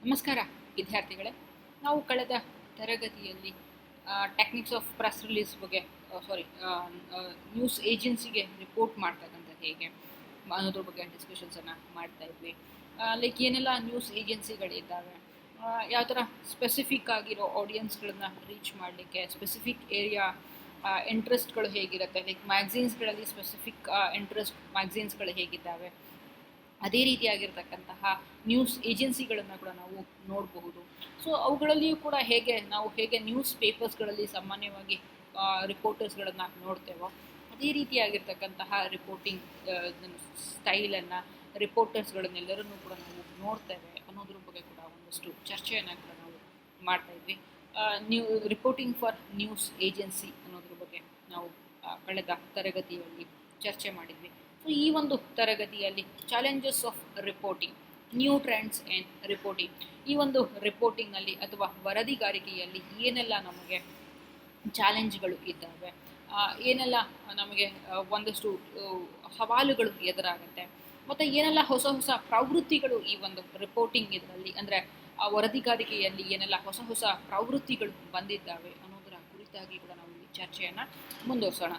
ನಮಸ್ಕಾರ ವಿದ್ಯಾರ್ಥಿಗಳೇ. ನಾವು ಕಳೆದ ತರಗತಿಯಲ್ಲಿ ಟೆಕ್ನಿಕ್ಸ್ ಆಫ್ ಪ್ರೆಸ್ ರಿಲೀಸ್ ಬಗ್ಗೆ ನ್ಯೂಸ್ ಏಜೆನ್ಸಿಗೆ ರಿಪೋರ್ಟ್ ಮಾಡ್ತಕ್ಕಂಥದ್ದು ಹೇಗೆ ಅನ್ನೋದ್ರ ಬಗ್ಗೆ ಡಿಸ್ಕಷನ್ಸನ್ನು ಮಾಡ್ತಾ ಇದ್ವಿ. ಲೈಕ್ ಏನೆಲ್ಲ ನ್ಯೂಸ್ ಏಜೆನ್ಸಿಗಳಿದ್ದಾವೆ, ಯಾವ ಥರ ಸ್ಪೆಸಿಫಿಕ್ ಆಗಿರೋ ಆಡಿಯನ್ಸ್ಗಳನ್ನ ರೀಚ್ ಮಾಡಲಿಕ್ಕೆ ಸ್ಪೆಸಿಫಿಕ್ ಏರಿಯಾ ಇಂಟ್ರೆಸ್ಟ್ಗಳು ಹೇಗಿರುತ್ತೆ, ಲೈಕ್ ಮ್ಯಾಗ್ಝೀನ್ಸ್ಗಳಲ್ಲಿ ಸ್ಪೆಸಿಫಿಕ್ ಇಂಟ್ರೆಸ್ಟ್ ಮ್ಯಾಗ್ಝೀನ್ಸ್ಗಳು ಹೇಗಿದ್ದಾವೆ, ಅದೇ ರೀತಿಯಾಗಿರ್ತಕ್ಕಂತಹ ನ್ಯೂಸ್ ಏಜೆನ್ಸಿಗಳನ್ನು ಕೂಡ ನಾವು ನೋಡಬಹುದು. ಸೊ ಅವುಗಳಲ್ಲಿಯೂ ಕೂಡ ಹೇಗೆ ನ್ಯೂಸ್ ಪೇಪರ್ಸ್ಗಳಲ್ಲಿ ಸಾಮಾನ್ಯವಾಗಿ ರಿಪೋರ್ಟರ್ಸ್ಗಳನ್ನು ನೋಡ್ತೇವೋ ಅದೇ ರೀತಿಯಾಗಿರ್ತಕ್ಕಂತಹ ರಿಪೋರ್ಟಿಂಗ್ ಸ್ಟೈಲನ್ನು, ರಿಪೋರ್ಟರ್ಸ್ಗಳನ್ನೆಲ್ಲರನ್ನೂ ಕೂಡ ನಾವು ನೋಡ್ತೇವೆ ಅನ್ನೋದ್ರ ಬಗ್ಗೆ ಕೂಡ ಒಂದಷ್ಟು ಚರ್ಚೆಯನ್ನು ಕೂಡ ನಾವು ಮಾಡ್ತಾ ಇದ್ವಿ. ರಿಪೋರ್ಟಿಂಗ್ ಫಾರ್ ನ್ಯೂಸ್ ಏಜೆನ್ಸಿ ಅನ್ನೋದ್ರ ಬಗ್ಗೆ ನಾವು ಕಳೆದ ತರಗತಿಯಲ್ಲಿ ಚರ್ಚೆ ಮಾಡಿದ್ವಿ. ಸೊ ಈ ಒಂದು ತರಗತಿಯಲ್ಲಿ challenges of reporting, new trends and reporting, ಈ ಒಂದು ರಿಪೋರ್ಟಿಂಗ್ನಲ್ಲಿ ಅಥವಾ ವರದಿಗಾರಿಕೆಯಲ್ಲಿ ಏನೆಲ್ಲ ನಮಗೆ ಚಾಲೆಂಜ್ಗಳು ಇದ್ದಾವೆ, ಏನೆಲ್ಲ ನಮಗೆ ಒಂದಷ್ಟು ಸವಾಲುಗಳು ಎದುರಾಗುತ್ತೆ, ಮತ್ತು ಏನೆಲ್ಲ ಹೊಸ ಹೊಸ ಪ್ರವೃತ್ತಿಗಳು ಈ ಒಂದು ರಿಪೋರ್ಟಿಂಗ್ ಇದರಲ್ಲಿ ಅಂದರೆ ವರದಿಗಾರಿಕೆಯಲ್ಲಿ ಏನೆಲ್ಲ ಹೊಸ ಹೊಸ ಪ್ರವೃತ್ತಿಗಳು ಬಂದಿದ್ದಾವೆ ಅನ್ನೋದರ ಕುರಿತಾಗಿ ಕೂಡ ನಾವು ಈ ಚರ್ಚೆಯನ್ನು ಮುಂದುವರಿಸೋಣ.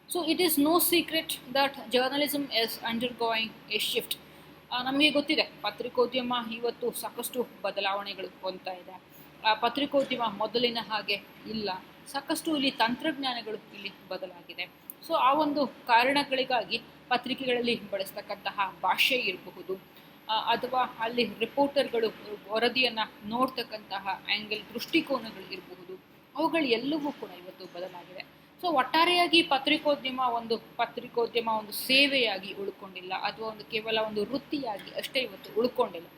So it is no secret that journalism is undergoing a shift. ನಮಗೆ ಗೊತ್ತಿದೆ ಪತ್ರಿಕೋದ್ಯಮ ಇವತ್ತು ಸಾಕಷ್ಟು ಬದಲಾವಣೆಗಳು ಹೊಂದ್ತಾ ಇದೆ. ಪತ್ರಿಕೋದ್ಯಮ ಮೊದಲಿನ ಹಾಗೆ ಇಲ್ಲ, ಸಾಕಷ್ಟು ಇಲ್ಲಿ ತಂತ್ರಜ್ಞಾನಗಳು ಇಲ್ಲಿ ಬದಲಾಗಿದೆ. ಸೊ ಆ ಒಂದು ಕಾರಣಗಳಿಗಾಗಿ ಪತ್ರಿಕೆಗಳಲ್ಲಿ ಬಳಸ್ತಕ್ಕಂತಹ ಭಾಷೆ ಇರಬಹುದು, ಅಥವಾ ಅಲ್ಲಿ ರಿಪೋರ್ಟರ್ಗಳು ವರದಿಯನ್ನು ನೋಡ್ತಕ್ಕಂತಹ ಆ್ಯಂಗಲ್, ದೃಷ್ಟಿಕೋನಗಳು ಇರಬಹುದು, ಅವುಗಳು ಎಲ್ಲವೂ ಕೂಡ ಇವತ್ತು ಬದಲಾಗಿದೆ. ಸೊ ಒಟ್ಟಾರೆಯಾಗಿ ಪತ್ರಿಕೋದ್ಯಮ ಒಂದು ಸೇವೆಯಾಗಿ ಉಳ್ಕೊಂಡಿಲ್ಲ, ಅಥವಾ ಕೇವಲ ಒಂದು ವೃತ್ತಿಯಾಗಿ ಅಷ್ಟೇ ಇವತ್ತು ಉಳ್ಕೊಂಡಿಲ್ಲ.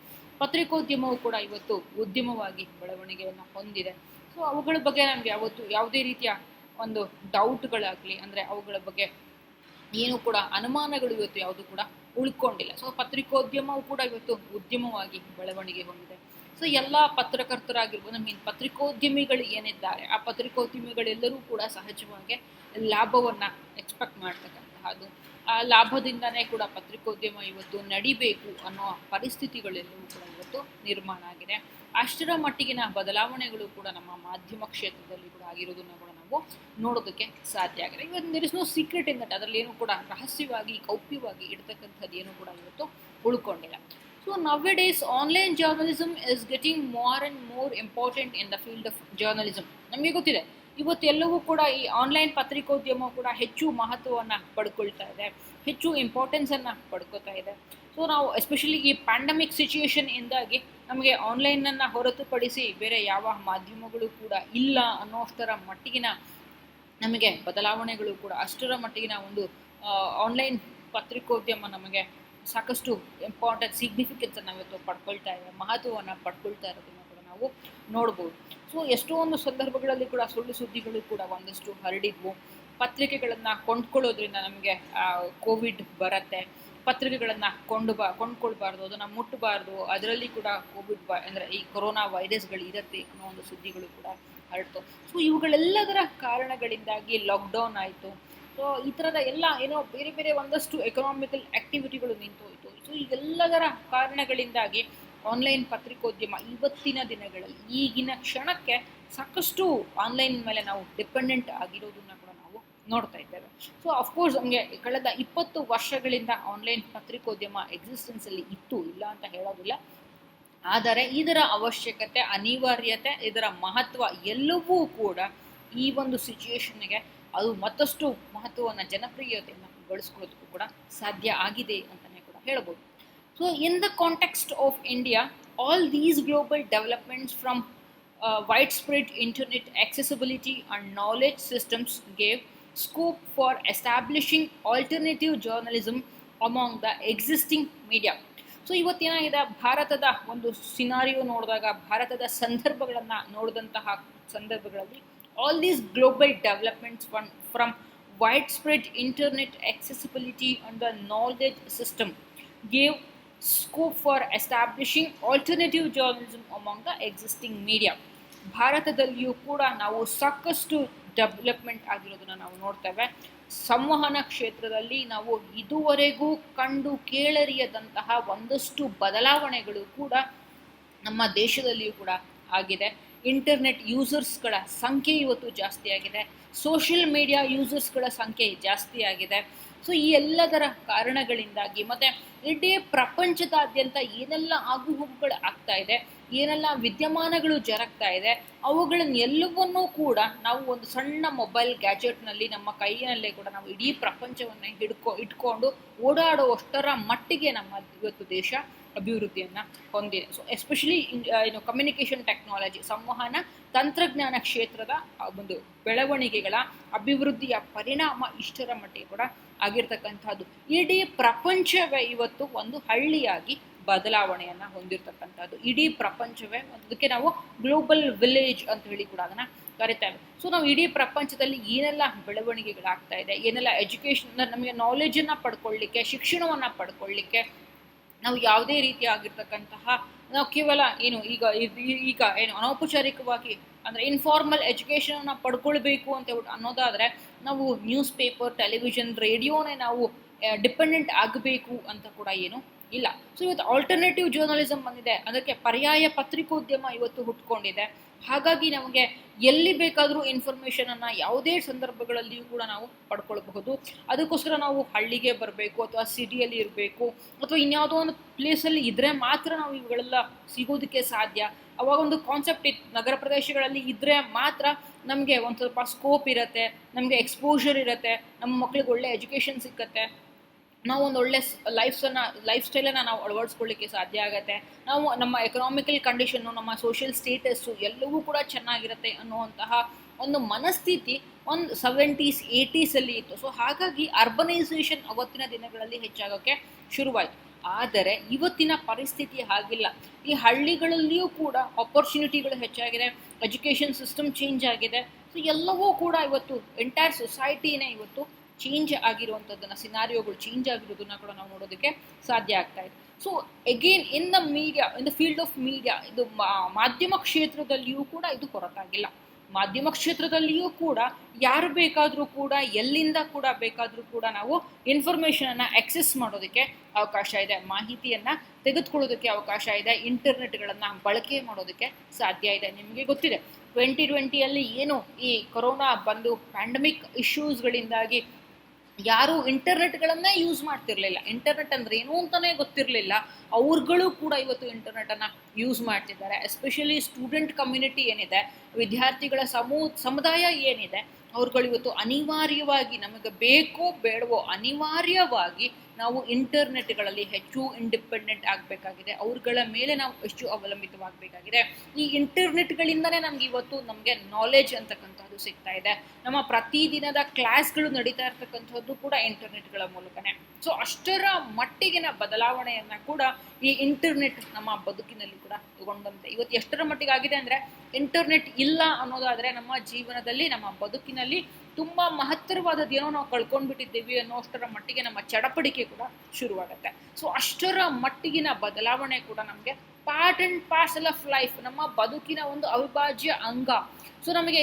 ಪತ್ರಿಕೋದ್ಯಮವು ಕೂಡ ಇವತ್ತು ಉದ್ಯಮವಾಗಿ ಬೆಳವಣಿಗೆಯನ್ನು ಹೊಂದಿದೆ. ಸೊ ಅವುಗಳ ಬಗ್ಗೆ ನಮ್ಗೆ ಯಾವುದೇ ರೀತಿಯ ಒಂದು ಡೌಟ್ಗಳಾಗಲಿ, ಅಂದರೆ ಅವುಗಳ ಬಗ್ಗೆ ಏನು ಕೂಡ ಅನುಮಾನಗಳು ಇವತ್ತು ಯಾವುದು ಕೂಡ ಉಳ್ಕೊಂಡಿಲ್ಲ. ಸೊ ಪತ್ರಿಕೋದ್ಯಮವು ಕೂಡ ಇವತ್ತು ಉದ್ಯಮವಾಗಿ ಬೆಳವಣಿಗೆ ಹೊಂದಿದೆ. ಸೊ ಎಲ್ಲ ಪತ್ರಕರ್ತರಾಗಿರ್ಬೋದು, ಪತ್ರಿಕೋದ್ಯಮಿಗಳು ಏನಿದ್ದಾರೆ ಆ ಪತ್ರಿಕೋದ್ಯಮಿಗಳೆಲ್ಲರೂ ಕೂಡ ಸಹಜವಾಗಿ ಲಾಭವನ್ನು ಎಕ್ಸ್ಪೆಕ್ಟ್ ಮಾಡ್ತಕ್ಕಂತಹದ್ದು. ಆ ಲಾಭದಿಂದನೇ ಕೂಡ ಪತ್ರಿಕೋದ್ಯಮ ಇವತ್ತು ನಡಿಬೇಕು ಅನ್ನೋ ಪರಿಸ್ಥಿತಿಗಳೆಲ್ಲವೂ ಕೂಡ ಇವತ್ತು ನಿರ್ಮಾಣ ಆಗಿದೆ. ಅಷ್ಟರ ಮಟ್ಟಿಗಿನ ಬದಲಾವಣೆಗಳು ಕೂಡ ನಮ್ಮ ಮಾಧ್ಯಮ ಕ್ಷೇತ್ರದಲ್ಲಿ ಕೂಡ ಆಗಿರೋದನ್ನು ಕೂಡ ನಾವು ನೋಡೋದಕ್ಕೆ ಸಾಧ್ಯ ಆಗಿದೆ. ಇವತ್ತು there is no secret in that, ಅದರಲ್ಲಿ ಏನು ಕೂಡ ರಹಸ್ಯವಾಗಿ ಗೌಪ್ಯವಾಗಿ ಇಡ್ತಕ್ಕಂಥದ್ದು ಏನು ಕೂಡ ಇವತ್ತು ಉಳ್ಕೊಂಡಿಲ್ಲ. So nowadays online journalism is getting more and more important in the field of journalism. ನಮಗೆ ಗೊತ್ತಿದೆ ಇವತ್ತು ಎಲ್ಲವೂ ಕೂಡ ಈ ಆನ್ಲೈನ್ ಪತ್ರಿಕೋದ್ಯಮ ಕೂಡ ಹೆಚ್ಚು ಮಹತ್ವವನ್ನು ಪಡ್ಕೊಳ್ತಾ ಇದೆ, ಹೆಚ್ಚು ಇಂಪಾರ್ಟೆನ್ಸನ್ನು ಪಡ್ಕೊತಾ ಇದೆ. ಸೊ ನಾವು ಎಸ್ಪೆಷಲಿ ಈ ಪ್ಯಾಂಡಮಿಕ್ ಸಿಚುಯೇಷನ್ ಇಂದಾಗಿ ನಮಗೆ ಆನ್ಲೈನನ್ನು ಹೊರತುಪಡಿಸಿ ಬೇರೆ ಯಾವ ಮಾಧ್ಯಮಗಳು ಕೂಡ ಇಲ್ಲ ಅನ್ನೋಷ್ಟರ ಮಟ್ಟಿಗಿನ ನಮಗೆ ಬದಲಾವಣೆಗಳು ಕೂಡ, ಅಷ್ಟರ ಮಟ್ಟಿಗಿನ ಒಂದು ಆನ್ಲೈನ್ ಪತ್ರಿಕೋದ್ಯಮ ನಮಗೆ ಸಾಕಷ್ಟು ಇಂಪಾರ್ಟೆಂಟ್ ಸಿಗ್ನಿಫಿಕೆನ್ಸನ್ನು ಇವತ್ತು ಪಡ್ಕೊಳ್ತಾ ಇದೆ, ಮಹತ್ವವನ್ನು ಪಡ್ಕೊಳ್ತಾ ಇರೋದನ್ನು ಕೂಡ ನಾವು ನೋಡ್ಬೋದು. ಸೊ ಎಷ್ಟೊಂದು ಸಂದರ್ಭಗಳಲ್ಲಿ ಕೂಡ ಸುಳ್ಳು ಸುದ್ದಿಗಳು ಕೂಡ ಒಂದಷ್ಟು ಹರಡಿದ್ವು. ಪತ್ರಿಕೆಗಳನ್ನು ಕೊಂಡ್ಕೊಳ್ಳೋದ್ರಿಂದ ನಮಗೆ ಕೋವಿಡ್ ಬರುತ್ತೆ, ಪತ್ರಿಕೆಗಳನ್ನು ಕೊಂಡ್ಕೊಳ್ಬಾರ್ದು, ಅದನ್ನು ಮುಟ್ಟಬಾರ್ದು, ಅದರಲ್ಲಿ ಕೂಡ ಕೋವಿಡ್ ಅಂದರೆ ಈ ಕೊರೋನಾ ವೈರಸ್ಗಳು ಇರುತ್ತೆ ಅನ್ನೋ ಒಂದು ಸುದ್ದಿಗಳು ಕೂಡ ಹರಡ್ತು. ಸೊ ಇವುಗಳೆಲ್ಲದರ ಕಾರಣಗಳಿಂದಾಗಿ ಲಾಕ್ಡೌನ್ ಆಯಿತು. ಸೊ ಈ ಥರದ ಎಲ್ಲ ಬೇರೆ ಬೇರೆ ಒಂದಷ್ಟು ಎಕನಾಮಿಕಲ್ ಆ್ಯಕ್ಟಿವಿಟಿಗಳು ನಿಂತೋಯಿತು. ಸೊ ಈಗೆಲ್ಲದರ ಕಾರಣಗಳಿಂದಾಗಿ ಆನ್ಲೈನ್ ಪತ್ರಿಕೋದ್ಯಮ ಇವತ್ತಿನ ದಿನಗಳಲ್ಲಿ, ಈಗಿನ ಕ್ಷಣಕ್ಕೆ ಸಾಕಷ್ಟು ಆನ್ಲೈನ್ ಮೇಲೆ ನಾವು ಡಿಪೆಂಡೆಂಟ್ ಆಗಿರೋದನ್ನ ಕೂಡ ನಾವು ನೋಡ್ತಾ ಇದ್ದೇವೆ. ಸೊ ಅಫ್ಕೋರ್ಸ್ ನಮಗೆ ಕಳೆದ 20 ವರ್ಷಗಳಿಂದ ಆನ್ಲೈನ್ ಪತ್ರಿಕೋದ್ಯಮ ಎಕ್ಸಿಸ್ಟೆನ್ಸಲ್ಲಿ ಇತ್ತು, ಇಲ್ಲ ಅಂತ ಹೇಳೋದಿಲ್ಲ. ಆದರೆ ಇದರ ಅವಶ್ಯಕತೆ, ಅನಿವಾರ್ಯತೆ, ಇದರ ಮಹತ್ವ ಎಲ್ಲವೂ ಕೂಡ ಈ ಒಂದು ಸಿಚುಯೇಷನ್ಗೆ ಅದು ಮತ್ತಷ್ಟು ಮಹತ್ವವನ್ನು, ಜನಪ್ರಿಯತೆಯನ್ನು ಗಳಿಸ್ಕೊಳ್ಳೋದಕ್ಕೂ ಕೂಡ ಸಾಧ್ಯ ಆಗಿದೆ ಅಂತಲೇ ಕೂಡ ಹೇಳ್ಬೋದು. So in the context of India, all these global developments from wide spread internet accessibility and knowledge systems gave scope for establishing alternative journalism among the existing media. So ಇವತ್ತೇನಾಗಿದೆ, ಭಾರತದ ಒಂದು ಸಿನಾರಿಯೋ ನೋಡಿದಾಗ, ಭಾರತದ ಸಂದರ್ಭಗಳನ್ನು ನೋಡಿದಂತಹ ಸಂದರ್ಭಗಳಲ್ಲಿ all these global developments from widespread internet accessibility and the knowledge system gave scope for establishing alternative journalism among the existing media. ಭಾರತದಲ್ಲಿಯೂ ಕೂಡ ನಾವು ಸಾಕಷ್ಟು ಡೆವಲಪ್ಮೆಂಟ್ ಆಗಿರೋದನ್ನು ನಾವು ನೋಡ್ತೇವೆ, ಸಂವಹನ ಕ್ಷೇತ್ರದಲ್ಲಿ ನಾವು ಇದುವರೆಗೂ ಕಂಡು ಕೇಳರಿಯದಂತಹ ಒಂದಷ್ಟು ಬದಲಾವಣೆಗಳು ಕೂಡ ನಮ್ಮ ದೇಶದಲ್ಲಿಯೂ ಕೂಡ ಆಗಿದೆ. ಇಂಟರ್ನೆಟ್ ಯೂಸರ್ಸ್ಗಳ ಸಂಖ್ಯೆ ಇವತ್ತು ಜಾಸ್ತಿ ಆಗಿದೆ, ಸೋಷಿಯಲ್ ಮೀಡಿಯಾ ಯೂಸರ್ಸ್ಗಳ ಸಂಖ್ಯೆ ಜಾಸ್ತಿ ಆಗಿದೆ. ಸೊ ಈ ಎಲ್ಲದರ ಕಾರಣಗಳಿಂದಾಗಿ ಮತ್ತು ಇಡೀ ಪ್ರಪಂಚದಾದ್ಯಂತ ಏನೆಲ್ಲ ಆಗುಹೋಗುಗಳು ಆಗ್ತಾ ಇದೆ, ಏನೆಲ್ಲ ವಿದ್ಯಮಾನಗಳು ಜರುಗ್ತಾ ಇದೆ, ಅವುಗಳನ್ನೆಲ್ಲವನ್ನೂ ಕೂಡ ನಾವು ಒಂದು ಸಣ್ಣ ಮೊಬೈಲ್ ಗ್ಯಾಜೆಟ್ನಲ್ಲಿ ನಮ್ಮ ಕೈಯಲ್ಲೇ ಕೂಡ ನಾವು ಇಡೀ ಪ್ರಪಂಚವನ್ನು ಇಟ್ಕೊಂಡು ಓಡಾಡುವಷ್ಟರ ಮಟ್ಟಿಗೆ ನಮ್ಮ ಇವತ್ತು ದೇಶ ಅಭಿವೃದ್ಧಿಯನ್ನು ಹೊಂದಿದೆ. ಸೊ ಎಸ್ಪೆಷಲಿ ಕಮ್ಯುನಿಕೇಷನ್ ಟೆಕ್ನಾಲಜಿ, ಸಂವಹನ ತಂತ್ರಜ್ಞಾನ ಕ್ಷೇತ್ರದ ಒಂದು ಬೆಳವಣಿಗೆಗಳ ಅಭಿವೃದ್ಧಿಯ ಪರಿಣಾಮ ಇಷ್ಟರ ಮಟ್ಟಿಗೆ ಕೂಡ ಆಗಿರ್ತಕ್ಕಂಥದ್ದು. ಇಡೀ ಪ್ರಪಂಚವೇ ಇವತ್ತು ಒಂದು ಹಳ್ಳಿಯಾಗಿ ಬದಲಾವಣೆಯನ್ನು ಹೊಂದಿರತಕ್ಕಂಥದ್ದು. ಇಡೀ ಪ್ರಪಂಚವೇ ಅದಕ್ಕೆ ನಾವು ಗ್ಲೋಬಲ್ ವಿಲೇಜ್ ಅಂತ ಹೇಳಿ ಕೂಡ ಅದನ್ನು ಕರಿತೇವೆ. ಸೊ ನಾವು ಇಡೀ ಪ್ರಪಂಚದಲ್ಲಿ ಏನೆಲ್ಲ ಬೆಳವಣಿಗೆಗಳಾಗ್ತಾ ಇದೆ, ಏನೆಲ್ಲ ಎಜುಕೇಷನ್, ನಮಗೆ ನಾಲೆಜನ್ನು ಪಡ್ಕೊಳ್ಳಿಕ್ಕೆ, ಶಿಕ್ಷಣವನ್ನು ಪಡ್ಕೊಳ್ಳಿಕ್ಕೆ ನಾವು ಯಾವುದೇ ರೀತಿಯಾಗಿರ್ತಕ್ಕಂತಹ ನಾವು ಕೇವಲ ಈಗ ಅನೌಪಚಾರಿಕವಾಗಿ ಅಂದರೆ ಇನ್ಫಾರ್ಮಲ್ ಎಜುಕೇಷನನ್ನು ಪಡ್ಕೊಳ್ಬೇಕು ಅಂತ ಅನ್ನೋದಾದರೆ ನಾವು ನ್ಯೂಸ್ ಪೇಪರ್, ಟೆಲಿವಿಷನ್, ರೇಡಿಯೋನೇ ನಾವು ಡಿಪೆಂಡೆಂಟ್ ಆಗಬೇಕು ಅಂತ ಕೂಡ ಏನು ಇಲ್ಲ. ಸೊ ಇವತ್ತು ಆಲ್ಟರ್ನೇಟಿವ್ ಜರ್ನಲಿಸಮ್ ಬಂದಿದೆ, ಅದಕ್ಕೆ ಪರ್ಯಾಯ ಪತ್ರಿಕೋದ್ಯಮ ಇವತ್ತು ಹುಟ್ಕೊಂಡಿದೆ. ಹಾಗಾಗಿ ನಮಗೆ ಎಲ್ಲಿ ಬೇಕಾದರೂ ಇನ್ಫಾರ್ಮೇಷನನ್ನು ಯಾವುದೇ ಸಂದರ್ಭಗಳಲ್ಲಿಯೂ ಕೂಡ ನಾವು ಪಡ್ಕೊಳ್ಬಹುದು. ಅದಕ್ಕೋಸ್ಕರ ನಾವು ಹಳ್ಳಿಗೆ ಬರಬೇಕು ಅಥವಾ ಸಿಟಿಯಲ್ಲಿ ಇರಬೇಕು ಅಥವಾ ಇನ್ಯಾವುದೋ ಒಂದು ಪ್ಲೇಸಲ್ಲಿ ಇದ್ದರೆ ಮಾತ್ರ ನಾವು ಇವುಗಳೆಲ್ಲ ಸಿಗೋದಕ್ಕೆ ಸಾಧ್ಯ. ಅವಾಗ ಒಂದು ಕಾನ್ಸೆಪ್ಟ್ ಇತ್ತು, ನಗರ ಪ್ರದೇಶಗಳಲ್ಲಿ ಇದ್ದರೆ ಮಾತ್ರ ನಮಗೆ ಒಂದು ಸ್ವಲ್ಪ ಸ್ಕೋಪ್ ಇರುತ್ತೆ, ನಮಗೆ ಎಕ್ಸ್ಪೋಜರ್ ಇರುತ್ತೆ, ನಮ್ಮ ಮಕ್ಳಿಗೆ ಒಳ್ಳೆ ಎಜುಕೇಷನ್ ಸಿಕ್ಕತ್ತೆ, ನಾವು ಒಂದು ಒಳ್ಳೆ ಲೈಫ್ ಸ್ಟೈಲನ್ನು ನಾವು ಅಳವಡಿಸ್ಕೊಳ್ಳಿಕ್ಕೆ ಸಾಧ್ಯ ಆಗುತ್ತೆ, ನಾವು ನಮ್ಮ ಎಕನಾಮಿಕಲ್ ಕಂಡೀಷನ್ನು, ನಮ್ಮ ಸೋಷಿಯಲ್ ಸ್ಟೇಟಸ್ಸು ಎಲ್ಲವೂ ಕೂಡ ಚೆನ್ನಾಗಿರುತ್ತೆ ಅನ್ನುವಂತಹ ಒಂದು ಮನಸ್ಥಿತಿ ಒಂದು 70s 80s ಇತ್ತು. ಸೊ ಹಾಗಾಗಿ ಅರ್ಬನೈಸೇಷನ್ ಅವತ್ತಿನ ದಿನಗಳಲ್ಲಿ ಹೆಚ್ಚಾಗೋಕ್ಕೆ ಶುರುವಾಯಿತು. ಆದರೆ ಇವತ್ತಿನ ಪರಿಸ್ಥಿತಿ ಹಾಗಿಲ್ಲ. ಈ ಹಳ್ಳಿಗಳಲ್ಲಿಯೂ ಕೂಡ ಆಪರ್ಚುನಿಟಿಗಳು ಹೆಚ್ಚಾಗಿದೆ, ಎಜುಕೇಷನ್ ಸಿಸ್ಟಮ್ ಚೇಂಜ್ ಆಗಿದೆ. ಸೊ ಎಲ್ಲವೂ ಕೂಡ ಇವತ್ತು ಎಂಟೈರ್ ಸೊಸೈಟಿನೇ ಇವತ್ತು ಚೇಂಜ್ ಆಗಿರುವಂಥದ್ದನ್ನು, ಸಿನಾರಿಯೋಗಳು ಚೇಂಜ್ ಆಗಿರೋದನ್ನ ಕೂಡ ನಾವು ನೋಡೋದಕ್ಕೆ ಸಾಧ್ಯ ಆಗ್ತಾ ಇದೆ. So again in the field of media, ಇದು ಮಾಧ್ಯಮ ಕ್ಷೇತ್ರದಲ್ಲಿಯೂ ಕೂಡ ಇದು ಹೊರತಾಗಿಲ್ಲ. ಮಾಧ್ಯಮ ಕ್ಷೇತ್ರದಲ್ಲಿಯೂ ಕೂಡ ಯಾರು ಬೇಕಾದರೂ ಕೂಡ ಎಲ್ಲಿಂದ ಕೂಡ ಬೇಕಾದರೂ ಕೂಡ ನಾವು ಇನ್ಫಾರ್ಮೇಷನನ್ನು ಆಕ್ಸೆಸ್ ಮಾಡೋದಕ್ಕೆ ಅವಕಾಶ ಇದೆ, ಮಾಹಿತಿಯನ್ನು ತೆಗೆದುಕೊಳ್ಳೋದಕ್ಕೆ ಅವಕಾಶ ಇದೆ, ಇಂಟರ್ನೆಟ್ಗಳನ್ನು ಬಳಕೆ ಮಾಡೋದಕ್ಕೆ ಸಾಧ್ಯ ಇದೆ. ನಿಮಗೆ ಗೊತ್ತಿದೆ 2020 ಏನು ಈ ಕೊರೋನಾ ಬಂದು ಪ್ಯಾಂಡಮಿಕ್ ಇಶ್ಯೂಸ್ಗಳಿಂದಾಗಿ ಯಾರು ಇಂಟರ್ನೆಟ್ಗಳನ್ನೇ ಯೂಸ್ ಮಾಡ್ತಿರ್ಲಿಲ್ಲ, ಇಂಟರ್ನೆಟ್ ಅಂದರೆ ಏನು ಅಂತಲೇ ಗೊತ್ತಿರಲಿಲ್ಲ, ಅವ್ರುಗಳು ಕೂಡ ಇವತ್ತು ಇಂಟರ್ನೆಟನ್ನು ಯೂಸ್ ಮಾಡ್ತಿದ್ದಾರೆ. ಎಸ್ಪೆಷಲಿ ಸ್ಟೂಡೆಂಟ್ ಕಮ್ಯುನಿಟಿ ಏನಿದೆ, ವಿದ್ಯಾರ್ಥಿಗಳ ಸಮುದಾಯ ಏನಿದೆ, ಅವ್ರುಗಳು ಇವತ್ತು ಅನಿವಾರ್ಯವಾಗಿ, ನಮಗೆ ಬೇಕೋ ಬೇಡವೋ ಅನಿವಾರ್ಯವಾಗಿ ನಾವು ಇಂಟರ್ನೆಟ್ಗಳಲ್ಲಿ ಹೆಚ್ಚು ಇಂಡಿಪೆಂಡೆಂಟ್ ಆಗಬೇಕಾಗಿದೆ, ಅವ್ರುಗಳ ಮೇಲೆ ನಾವು ಹೆಚ್ಚು ಅವಲಂಬಿತವಾಗಬೇಕಾಗಿದೆ. ಈ ಇಂಟರ್ನೆಟ್ಗಳಿಂದನೇ ನಮಗೆ ನಾಲೆಜ್ ಅಂತಕ್ಕಂಥದ್ದು ಸಿಗ್ತಾ ಇದೆ. ನಮ್ಮ ಪ್ರತಿದಿನದ ಕ್ಲಾಸ್ಗಳು ನಡೀತಾ ಇರ್ತಕ್ಕಂಥದ್ದು ಕೂಡ ಇಂಟರ್ನೆಟ್ಗಳ ಮೂಲಕನೇ. ಸೊ ಅಷ್ಟರ ಮಟ್ಟಿಗಿನ ಬದಲಾವಣೆಯನ್ನು ಕೂಡ ಈ ಇಂಟರ್ನೆಟ್ ನಮ್ಮ ಬದುಕಿನಲ್ಲಿ ಕೂಡ ತಗೊಂಡಂತೆ ಇವತ್ತು ಎಷ್ಟರ ಮಟ್ಟಿಗೆ ಆಗಿದೆ ಅಂದರೆ, ಇಂಟರ್ನೆಟ್ ಇಲ್ಲ ಅನ್ನೋದಾದರೆ ನಮ್ಮ ಜೀವನದಲ್ಲಿ, ನಮ್ಮ ಬದುಕಿನಲ್ಲಿ ತುಂಬ ಮಹತ್ತರವಾದದ್ದೇನೋ ನಾವು ಕಳ್ಕೊಂಡ್ಬಿಟ್ಟಿದ್ದೀವಿ ಅನ್ನೋಷ್ಟರ ಮಟ್ಟಿಗೆ ನಮ್ಮ ಚಡಪಡಿಕೆ ಕೂಡ ಶುರುವಾಗುತ್ತೆ. ಸೊ ಅಷ್ಟರ ಮಟ್ಟಿಗಿನ ಬದಲಾವಣೆ ಕೂಡ ನಮಗೆ part and parcel of life, ನಮ್ಮ ಬದುಕಿನ ಒಂದು ಅವಿಭಾಜ್ಯ ಅಂಗ. ಸೊ ನಮಗೆ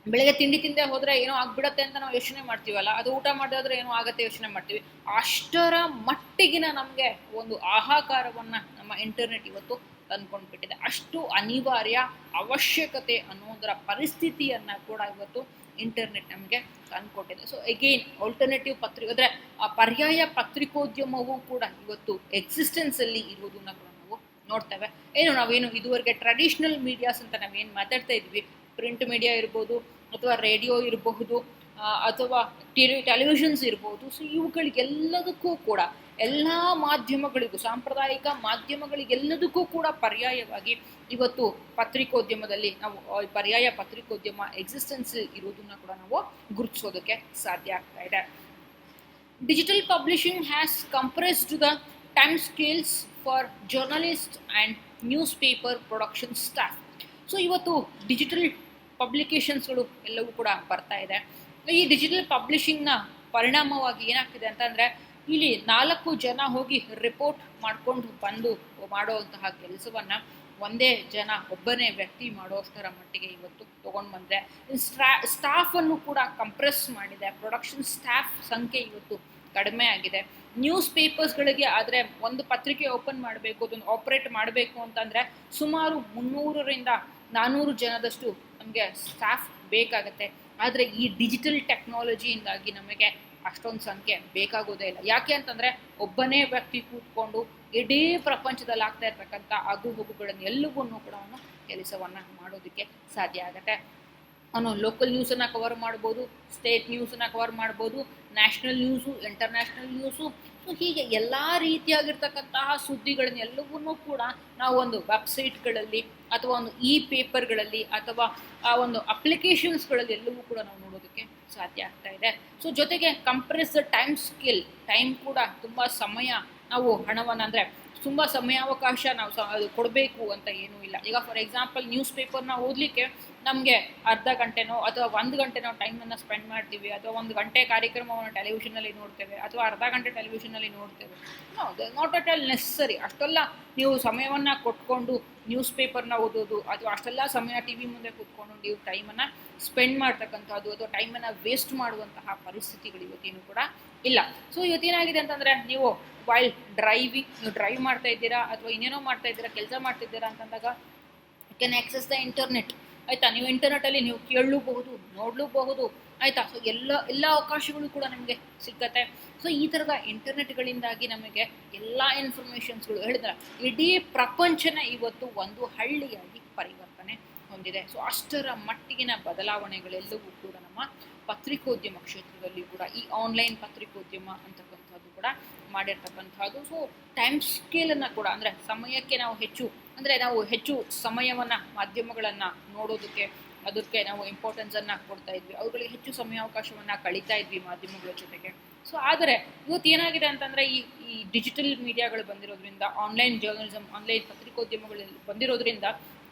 ಬೆಳಗ್ಗೆ ತಿಂಡಿ ತಿಂದೆ ಹೋದರೆ ಏನೋ ಆಗ್ಬಿಡತ್ತೆ ಅಂತ ನಾವು ಯೋಚನೆ ಮಾಡ್ತೀವಲ್ಲ, ಅದು ಊಟ ಮಾಡಿದ್ರೆ ಏನೋ ಆಗುತ್ತೆ ಯೋಚನೆ ಮಾಡ್ತೀವಿ. ಅಷ್ಟರ ಮಟ್ಟಿಗಿನ ನಮಗೆ ಒಂದು ಆಹಾಕಾರವನ್ನು ನಮ್ಮ ಇಂಟರ್ನೆಟ್ ಇವತ್ತು ತಂದ್ಕೊಂಡ್ಬಿಟ್ಟಿದೆ. ಅಷ್ಟು ಅನಿವಾರ್ಯ, ಅವಶ್ಯಕತೆ ಅನ್ನೋದರ ಪರಿಸ್ಥಿತಿಯನ್ನು ಕೂಡ ಇವತ್ತು ಇಂಟರ್ನೆಟ್ ನಮಗೆ ತಂದುಕೊಟ್ಟಿದೆ. ಸೊ ಅಗೇನ್ ಆಲ್ಟರ್ನೇಟಿವ್ ಅಂದರೆ ಪರ್ಯಾಯ ಪತ್ರಿಕೋದ್ಯಮವೂ ಕೂಡ ಇವತ್ತು ಎಕ್ಸಿಸ್ಟೆನ್ಸಲ್ಲಿ ಇರುವುದನ್ನು ಕೂಡ ನಾವು ನೋಡ್ತೇವೆ. ನಾವೇನು ಇದುವರೆಗೆ ಟ್ರೆಡಿಷ್ನಲ್ ಮೀಡಿಯಾಸ್ ಅಂತ ನಾವೇನು ಮಾತಾಡ್ತಾ ಇದ್ವಿ, ಪ್ರಿಂಟ್ ಮೀಡಿಯಾ ಇರ್ಬೋದು ಅಥವಾ ರೇಡಿಯೋ ಇರಬಹುದು ಅಥವಾ ಟೆಲಿವಿಷನ್ಸ್ ಇರ್ಬೋದು. ಸೊ ಇವುಗಳಿಗೆಲ್ಲದಕ್ಕೂ ಕೂಡ, ಎಲ್ಲ ಮಾಧ್ಯಮಗಳಿಗೂ, ಸಾಂಪ್ರದಾಯಿಕ ಮಾಧ್ಯಮಗಳಿಗೆಲ್ಲದಕ್ಕೂ ಕೂಡ ಪರ್ಯಾಯವಾಗಿ ಇವತ್ತು ಪತ್ರಿಕೋದ್ಯಮದಲ್ಲಿ ನಾವು ಪರ್ಯಾಯ ಪತ್ರಿಕೋದ್ಯಮ ಎಕ್ಸಿಸ್ಟೆನ್ಸ್ ಇರುವುದನ್ನು ಕೂಡ ನಾವು ಗುರುತಿಸೋದಕ್ಕೆ ಸಾಧ್ಯ ಆಗ್ತಾ ಇದೆ. Digital publishing has compressed the time scales for journalist and news paper production staff. So ಇವತ್ತು ಡಿಜಿಟಲ್ ಪಬ್ಲಿಕೇಶನ್ಸ್ಗಳು ಎಲ್ಲವೂ ಕೂಡ ಬರ್ತಾ ಇದೆ. ಈ ಡಿಜಿಟಲ್ ಪಬ್ಲಿಷಿಂಗ್ನ ಪರಿಣಾಮವಾಗಿ ಏನಾಗ್ತಿದೆ ಅಂತಂದರೆ, ಇಲ್ಲಿ 4 ಜನ ಹೋಗಿ ರಿಪೋರ್ಟ್ ಮಾಡಿಕೊಂಡು ಬಂದು ಮಾಡುವಂತಹ ಕೆಲಸವನ್ನು ಒಂದೇ ಜನ ಒಬ್ಬನೇ ವ್ಯಕ್ತಿ ಮಾಡೋಷ್ಟರ ಮಟ್ಟಿಗೆ ಇವತ್ತು ತೊಗೊಂಡು ಬಂದರೆ ಸ್ಟಾಫನ್ನು ಕೂಡ ಕಂಪ್ರೆಸ್ ಮಾಡಿದೆ. ಪ್ರೊಡಕ್ಷನ್ ಸ್ಟಾಫ್ ಸಂಖ್ಯೆ ಇವತ್ತು ಕಡಿಮೆ ಆಗಿದೆ. ನ್ಯೂಸ್ ಪೇಪರ್ಸ್ಗಳಿಗೆ ಆದರೆ ಒಂದು ಪತ್ರಿಕೆ ಓಪನ್ ಮಾಡಬೇಕು, ಅದನ್ನು ಆಪ್ರೇಟ್ ಮಾಡಬೇಕು ಅಂತಂದರೆ ಸುಮಾರು 300ರಿಂದ 400 ಜನದಷ್ಟು ನಮಗೆ ಸ್ಟಾಫ್ ಬೇಕಾಗತ್ತೆ. ಆದರೆ ಈ ಡಿಜಿಟಲ್ ಟೆಕ್ನಾಲಜಿಯಿಂದಾಗಿ ನಮಗೆ ಅಷ್ಟೊಂದು ಸಂಖ್ಯೆ ಬೇಕಾಗೋದೇ ಇಲ್ಲ. ಯಾಕೆ ಅಂತಂದರೆ ಒಬ್ಬನೇ ವ್ಯಕ್ತಿ ಕೂತ್ಕೊಂಡು ಇಡೀ ಪ್ರಪಂಚದಲ್ಲಿ ಆಗ್ತಾ ಇರ್ತಕ್ಕಂಥ ಆಗು ಹೋಗುಗಳನ್ನು ಎಲ್ಲವನ್ನೂ ಕೂಡ ಅವನು ಕೆಲಸವನ್ನು ಮಾಡೋದಕ್ಕೆ ಸಾಧ್ಯ ಆಗುತ್ತೆ. ಅವನು ಲೋಕಲ್ ನ್ಯೂಸನ್ನು ಕವರ್ ಮಾಡ್ಬೋದು, ಸ್ಟೇಟ್ ನ್ಯೂಸನ್ನು ಕವರ್ ಮಾಡ್ಬೋದು, national news, international news. So ಹೀಗೆ ಎಲ್ಲ ರೀತಿಯಾಗಿರ್ತಕ್ಕಂತಹ ಸುದ್ದಿಗಳನ್ನ ಎಲ್ಲವನ್ನೂ ಕೂಡ ನಾವು ಒಂದು ವೆಬ್ಸೈಟ್ಗಳಲ್ಲಿ ಅಥವಾ ಒಂದು ಪೇಪರ್ಗಳಲ್ಲಿ ಅಥವಾ ಆ ಒಂದು ಅಪ್ಲಿಕೇಶನ್ಸ್ಗಳಲ್ಲಿ ಎಲ್ಲವೂ ಕೂಡ ನಾವು ನೋಡೋದಕ್ಕೆ ಸಾಧ್ಯ ಆಗ್ತಾ ಇದೆ. ಸೊ ಜೊತೆಗೆ ಕಂಪ್ರೆಸ್ ಟೈಮ್ ಟೈಮ್ ಕೂಡ ತುಂಬ ಸಮಯ ನಾವು ಹಣವನ್ನು ಅಂದರೆ ತುಂಬ ಸಮಯಾವಕಾಶ ನಾವು ಕೊಡಬೇಕು ಅಂತ ಏನೂ ಇಲ್ಲ. ಈಗ ಫಾರ್ ಎಕ್ಸಾಂಪಲ್ ನ್ಯೂಸ್ ಪೇಪರ್ನ ಓದಲಿಕ್ಕೆ ನಮಗೆ ಅರ್ಧ ಗಂಟೆನೋ ಅಥವಾ 1 ಗಂಟೆನೋ ಟೈಮನ್ನು ಸ್ಪೆಂಡ್ ಮಾಡ್ತೀವಿ, ಅಥವಾ 1 ಗಂಟೆ ಕಾರ್ಯಕ್ರಮವನ್ನು ಟೆಲಿವಿಷನಲ್ಲಿ ನೋಡ್ತೇವೆ, ಅಥವಾ ಅರ್ಧ ಗಂಟೆ ಟೆಲಿವಿಷನಲ್ಲಿ ನೋಡ್ತೇವೆ. Not at all necessary. ಅಷ್ಟೆಲ್ಲ ನೀವು ಸಮಯವನ್ನು ಕೊಟ್ಕೊಂಡು ನ್ಯೂಸ್ ಪೇಪರ್ನ ಓದೋದು ಅಥವಾ ಅಷ್ಟೆಲ್ಲ ಸಮಯ ಟಿ ವಿ ಮುಂದೆ ಕೂತ್ಕೊಂಡು ನೀವು ಟೈಮನ್ನು ಸ್ಪೆಂಡ್ ಮಾಡ್ತಕ್ಕಂಥದ್ದು ಅಥವಾ ಟೈಮನ್ನು ವೇಸ್ಟ್ ಮಾಡುವಂತಹ ಪರಿಸ್ಥಿತಿಗಳು ಇವತ್ತೇನು ಕೂಡ ಇಲ್ಲ. ಸೊ ಇವತ್ತೇನಾಗಿದೆ ಅಂತಂದರೆ ನೀವು ವೈಲ್ ನೀವು ಡ್ರೈವ್ ಮಾಡ್ತಾ ಇದ್ದೀರಾ ಅಥವಾ ಇನ್ನೇನೋ ಮಾಡ್ತಾ ಇದ್ದೀರಾ, ಕೆಲಸ ಮಾಡ್ತಿದ್ದೀರಾ ಅಂತಂದಾಗ you can access the internet. ಆಯಿತಾ, ನೀವು ಇಂಟರ್ನೆಟಲ್ಲಿ ನೀವು ಕೇಳಲೂಬಹುದು, ನೋಡಲೂಬಹುದು. ಆಯಿತಾ, ಸೊ ಎಲ್ಲ ಅವಕಾಶಗಳು ಕೂಡ ನಮಗೆ ಸಿಕ್ಕತ್ತೆ. ಸೊ ಈ ಥರದ ಇಂಟರ್ನೆಟ್ಗಳಿಂದಾಗಿ ನಮಗೆ ಎಲ್ಲ ಇನ್ಫಾರ್ಮೇಷನ್ಸ್ಗಳು ಹೇಳಿದ್ರೆ ಇಡೀ ಪ್ರಪಂಚನ ಇವತ್ತು ಒಂದು ಹಳ್ಳಿಯಾಗಿ ಪರಿವರ್ತನೆ ಹೊಂದಿದೆ. ಸೊ ಅಷ್ಟರ ಮಟ್ಟಿಗಿನ ಬದಲಾವಣೆಗಳೆಲ್ಲವೂ ಕೂಡ ನಮ್ಮ ಪತ್ರಿಕೋದ್ಯಮ ಕ್ಷೇತ್ರದಲ್ಲಿ ಕೂಡ ಈ ಆನ್ಲೈನ್ ಪತ್ರಿಕೋದ್ಯಮ ಅಂತಕ್ಕಂಥದ್ದು ಕೂಡ ಮಾಡಿರ್ತಕ್ಕಂಥದ್ದು. ಸೊ ಟೈಮ್ ಸ್ಕೇಲನ್ನು ಕೂಡ ಅಂದರೆ ಸಮಯಕ್ಕೆ ನಾವು ಹೆಚ್ಚು ಸಮಯವನ್ನು ಮಾಧ್ಯಮಗಳನ್ನು ನೋಡೋದಕ್ಕೆ ಅದಕ್ಕೆ ನಾವು ಇಂಪಾರ್ಟೆನ್ಸನ್ನು ಕೊಡ್ತಾ ಇದ್ವಿ, ಅವುಗಳಿಗೆ ಹೆಚ್ಚು ಸಮಯಾವಕಾಶವನ್ನು ಕಳೀತಾ ಇದ್ವಿ ಮಾಧ್ಯಮಗಳ ಜೊತೆಗೆ. ಸೊ ಆದರೆ ಇವತ್ತು ಏನಾಗಿದೆ ಅಂತಂದರೆ ಈ ಡಿಜಿಟಲ್ ಮೀಡಿಯಾಗಳು ಬಂದಿರೋದ್ರಿಂದ, ಆನ್ಲೈನ್ ಜರ್ನಲಿಸಮ್, ಆನ್ಲೈನ್ ಪತ್ರಿಕೋದ್ಯಮಗಳಲ್ಲಿ ಬಂದಿರೋದ್ರಿಂದ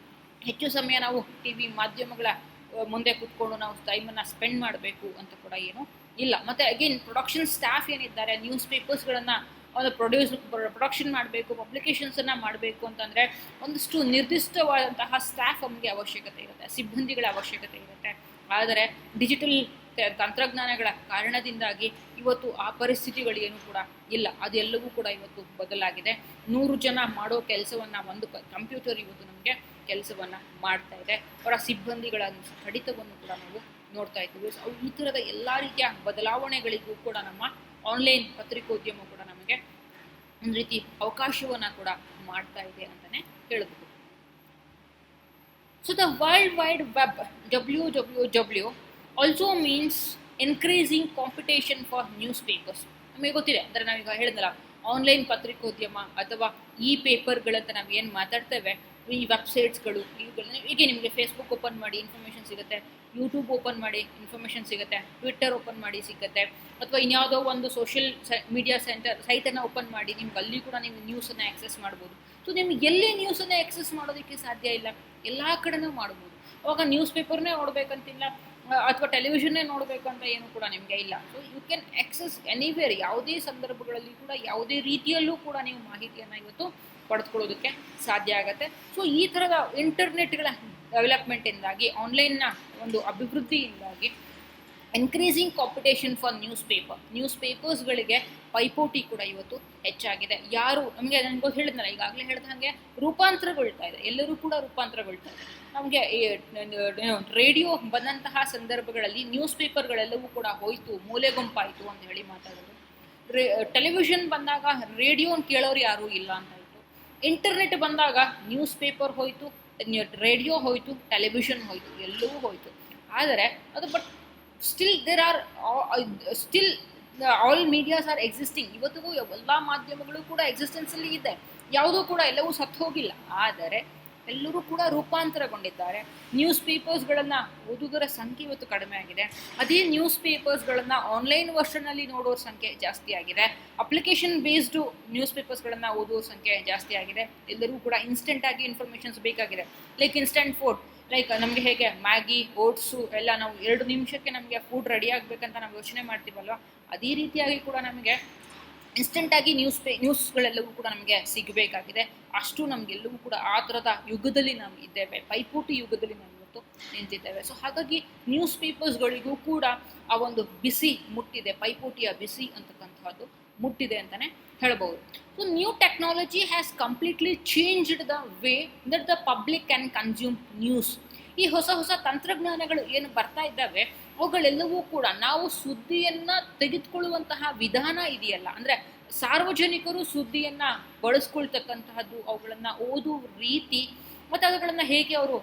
ಹೆಚ್ಚು ಸಮಯ ನಾವು ಟಿ ವಿ ಮಾಧ್ಯಮಗಳ ಮುಂದೆ ಕೂತ್ಕೊಂಡು ನಾವು ಟೈಮನ್ನು ಸ್ಪೆಂಡ್ ಮಾಡಬೇಕು ಅಂತ ಕೂಡ ಏನು ಇಲ್ಲ. ಮತ್ತು ಅಗೇನ್ ಪ್ರೊಡಕ್ಷನ್ ಸ್ಟಾಫ್ ಏನಿದ್ದಾರೆ, ನ್ಯೂಸ್ ಪೇಪರ್ಸ್ಗಳನ್ನು ಒಂದು ಪ್ರೊಡಕ್ಷನ್ ಮಾಡಬೇಕು, ಪಬ್ಲಿಕೇಶನ್ಸನ್ನು ಮಾಡಬೇಕು ಅಂತಂದರೆ ಒಂದಷ್ಟು ನಿರ್ದಿಷ್ಟವಾದಂತಹ ಸ್ಟಾಫ್ ನಮಗೆ ಅವಶ್ಯಕತೆ ಇರುತ್ತೆ, ಸಿಬ್ಬಂದಿಗಳ ಅವಶ್ಯಕತೆ ಇರುತ್ತೆ. ಆದರೆ ಡಿಜಿಟಲ್ ತಂತ್ರಜ್ಞಾನಗಳ ಕಾರಣದಿಂದಾಗಿ ಇವತ್ತು ಆ ಪರಿಸ್ಥಿತಿಗಳೇನು ಕೂಡ ಇಲ್ಲ. ಅದೆಲ್ಲವೂ ಕೂಡ ಇವತ್ತು ಬದಲಾಗಿದೆ. 100 ಜನ ಮಾಡೋ ಕೆಲಸವನ್ನು ಒಂದು ಕಂಪ್ಯೂಟರ್ ಇವತ್ತು ನಮಗೆ ಕೆಲಸವನ್ನು ಮಾಡ್ತಾ ಇದೆ. ಅವರ ಸಿಬ್ಬಂದಿಗಳ ಕಡಿತವನ್ನು ಕೂಡ ನಾವು ನೋಡ್ತಾ ಇದ್ದೀವಿ. ಸೊ ಈ ಥರದ ಎಲ್ಲ ರೀತಿಯ ಬದಲಾವಣೆಗಳಿಗೂ ಕೂಡ ನಮ್ಮ ಆನ್ಲೈನ್ ಪತ್ರಿಕೋದ್ಯಮ ಕೂಡ ನಮಗೆ ಒಂದು ರೀತಿ ಅವಕಾಶವನ್ನು ಕೂಡ ಮಾಡ್ತಾ ಇದೆ ಅಂತಲೇ ಹೇಳಬಹುದು. So the world wide web WWW also means increasing competition for news papers. ನಮಗೆ ಗೊತ್ತಿದೆ, ಅಂದರೆ ನಾವೀಗ ಹೇಳಿದ್ನಲ್ಲ, ಆನ್ಲೈನ್ ಪತ್ರಿಕೋದ್ಯಮ ಅಥವಾ ಪೇಪರ್ಗಳಂತ ನಾವು ಏನು ಮಾತಾಡ್ತೇವೆ, ಈ ವೆಬ್ಸೈಟ್ಸ್ಗಳು ಇವುಗಳನ್ನ ಈಗ ನಿಮಗೆ ಫೇಸ್ಬುಕ್ ಓಪನ್ ಮಾಡಿ ಇನ್ಫಾರ್ಮೇಷನ್ ಸಿಗುತ್ತೆ, ಯೂಟ್ಯೂಬ್ ಓಪನ್ ಮಾಡಿ ಇನ್ಫಾರ್ಮೇಷನ್ ಸಿಗುತ್ತೆ, ಟ್ವಿಟ್ಟರ್ ಓಪನ್ ಮಾಡಿ ಸಿಗುತ್ತೆ, ಅಥವಾ ಇನ್ಯಾವುದೋ ಒಂದು ಸೋಷಿಯಲ್ ಮೀಡಿಯಾ ಸೈಟನ್ನು ಓಪನ್ ಮಾಡಿ ನಿಮ್ಗೆ ಅಲ್ಲಿ ಕೂಡ ನೀವು ನ್ಯೂಸನ್ನು ಆಕ್ಸೆಸ್ ಮಾಡ್ಬೋದು. ಸೊ ನಿಮ್ಗೆ ಎಲ್ಲಿ ನ್ಯೂಸನ್ನು ಆಕ್ಸೆಸ್ ಮಾಡೋದಕ್ಕೆ ಸಾಧ್ಯ ಇಲ್ಲ, ಎಲ್ಲ ಕಡೆನೂ ಮಾಡ್ಬೋದು. ಅವಾಗ ನ್ಯೂಸ್ ಪೇಪರ್ನೇ ನೋಡಬೇಕಂತಿಲ್ಲ ಅಥವಾ ಟೆಲಿವಿಷನ್ನೇ ನೋಡಬೇಕಂತ ಏನು ಕೂಡ ನಿಮಗೆ ಇಲ್ಲ. So you can access anywhere, ಯಾವುದೇ ಸಂದರ್ಭಗಳಲ್ಲಿ ಕೂಡ ಯಾವುದೇ ರೀತಿಯಲ್ಲೂ ಕೂಡ ನೀವು ಮಾಹಿತಿಯನ್ನು ಇವತ್ತು ಪಡೆದುಕೊಳ್ಳೋದಕ್ಕೆ ಸಾಧ್ಯ ಆಗುತ್ತೆ. ಸೊ ಈ ಥರದ ಇಂಟರ್ನೆಟ್ಗಳ ಡೆವಲಪ್ಮೆಂಟಿಂದಾಗಿ, ಆನ್ಲೈನ್ನ ಒಂದು ಅಭಿವೃದ್ಧಿಯಿಂದಾಗಿ ಇನ್ಕ್ರೀಸಿಂಗ್ ಕಾಂಪಿಟೇಷನ್ ಫಾರ್ ನ್ಯೂಸ್ ಪೇಪರ್ಸ್ಗಳಿಗೆ ಪೈಪೋಟಿ ಕೂಡ ಇವತ್ತು ಹೆಚ್ಚಾಗಿದೆ. ಯಾರು ನಮಗೆ ನನಗೆ ಹೇಳಿದ್ನಲ್ಲ, ಈಗಾಗಲೇ ಹೇಳಿದ ಹಾಗೆ ರೂಪಾಂತರಗೊಳ್ತಾ ಇದೆ, ಎಲ್ಲರೂ ಕೂಡ ರೂಪಾಂತರಗೊಳ್ತಾ ಇದೆ. ನಮಗೆ ರೇಡಿಯೋ ಬಂದಂತಹ ಸಂದರ್ಭಗಳಲ್ಲಿ ನ್ಯೂಸ್ ಪೇಪರ್ಗಳೆಲ್ಲವೂ ಕೂಡ ಹೋಯಿತು, ಮೂಲೆ ಗುಂಪಾಯಿತು ಅಂತ ಹೇಳಿ ಮಾತಾಡೋದು. ಟೆಲಿವಿಷನ್ ಬಂದಾಗ ರೇಡಿಯೋನ ಕೇಳೋರು ಯಾರೂ ಇಲ್ಲ ಅಂತಾಯಿತು. ಇಂಟರ್ನೆಟ್ ಬಂದಾಗ ನ್ಯೂಸ್ ಪೇಪರ್ ಹೋಯಿತು, ರೇಡಿಯೋ ಹೋಯಿತು, ಟೆಲಿವಿಷನ್ ಹೋಯಿತು, ಎಲ್ಲವೂ ಹೋಯಿತು. ಆದರೆ ಅದು still all medias are existing. ಇವತ್ತಿಗೂ ಎಲ್ಲ ಮಾಧ್ಯಮಗಳು ಕೂಡ ಎಕ್ಸಿಸ್ಟೆನ್ಸಲ್ಲಿ ಇದೆ, ಯಾವುದೂ ಕೂಡ ಎಲ್ಲವೂ ಸತ್ತು ಹೋಗಿಲ್ಲ. ಆದರೆ ಎಲ್ಲರೂ ಕೂಡ ರೂಪಾಂತರಗೊಂಡಿದ್ದಾರೆ. ನ್ಯೂಸ್ ಪೇಪರ್ಸ್ಗಳನ್ನು ಓದುಗರ ಸಂಖ್ಯೆ ಇವತ್ತು ಕಡಿಮೆ ಆಗಿದೆ. ಅದೇ ನ್ಯೂಸ್ ಪೇಪರ್ಸ್ಗಳನ್ನು ಆನ್ಲೈನ್ ವರ್ಷನಲ್ಲಿ ನೋಡೋರ ಸಂಖ್ಯೆ ಜಾಸ್ತಿ ಆಗಿದೆ. ಅಪ್ಲಿಕೇಶನ್ ಬೇಸ್ಡು ನ್ಯೂಸ್ ಪೇಪರ್ಸ್ಗಳನ್ನು ಓದುವ ಸಂಖ್ಯೆ ಜಾಸ್ತಿ ಆಗಿದೆ. ಎಲ್ಲರೂ ಕೂಡ ಇನ್ಸ್ಟೆಂಟಾಗಿ ಇನ್ಫಾರ್ಮೇಷನ್ಸ್ ಬೇಕಾಗಿದೆ. ಲೈಕ್ ಇನ್ಸ್ಟೆಂಟ್ ಫುಡ್, ಲೈಕ್ ನಮಗೆ ಹೇಗೆ ಮ್ಯಾಗಿ, ಓಟ್ಸು ಎಲ್ಲ ನಾವು 2 ನಿಮಿಷಕ್ಕೆ ನಮಗೆ ಫುಡ್ ರೆಡಿ ಆಗಬೇಕಂತ ನಾವು ಯೋಚನೆ ಮಾಡ್ತೀವಲ್ವ, ಅದೇ ರೀತಿಯಾಗಿ ಕೂಡ ನಮಗೆ ಇನ್ಸ್ಟೆಂಟಾಗಿ ನ್ಯೂಸ್ಗಳೆಲ್ಲವೂ ಕೂಡ ನಮಗೆ ಸಿಗಬೇಕಾಗಿದೆ. ಅಷ್ಟು ನಮಗೆಲ್ಲವೂ ಕೂಡ ಆ ಥರದ ಯುಗದಲ್ಲಿ ನಾವು ಇದ್ದೇವೆ, ಪೈಪೋಟಿ ಯುಗದಲ್ಲಿ ನಾವು ಇವತ್ತು ನಿಂತಿದ್ದೇವೆ. ಸೊ ಹಾಗಾಗಿ ನ್ಯೂಸ್ ಪೇಪರ್ಸ್ಗಳಿಗೂ ಕೂಡ ಆ ಒಂದು ಬಿಸಿ ಮುಟ್ಟಿದೆ, ಪೈಪೋಟಿಯ ಬಿಸಿ ಅಂತಕ್ಕಂಥದ್ದು ಮುಟ್ಟಿದೆ ಅಂತಲೇ ಹೇಳ್ಬೋದು. So new technology has completely changed the way that the public can consume news. ಈ ಹೊಸ ಹೊಸ ತಂತ್ರಜ್ಞಾನಗಳು ಏನು ಬರ್ತಾ ಇದ್ದಾವೆ ಅವುಗಳೆಲ್ಲವೂ ಕೂಡ ನಾವು ಸುದ್ದಿಯನ್ನು ತೆಗೆದುಕೊಳ್ಳುವಂತಹ ವಿಧಾನ ಇದೆಯಲ್ಲ, ಅಂದರೆ ಸಾರ್ವಜನಿಕರು ಸುದ್ದಿಯನ್ನು ಬಳಸ್ಕೊಳ್ತಕ್ಕಂತಹದ್ದು, ಅವುಗಳನ್ನು ಓದುವ ರೀತಿ ಮತ್ತು ಅವುಗಳನ್ನು ಹೇಗೆ ಅವರು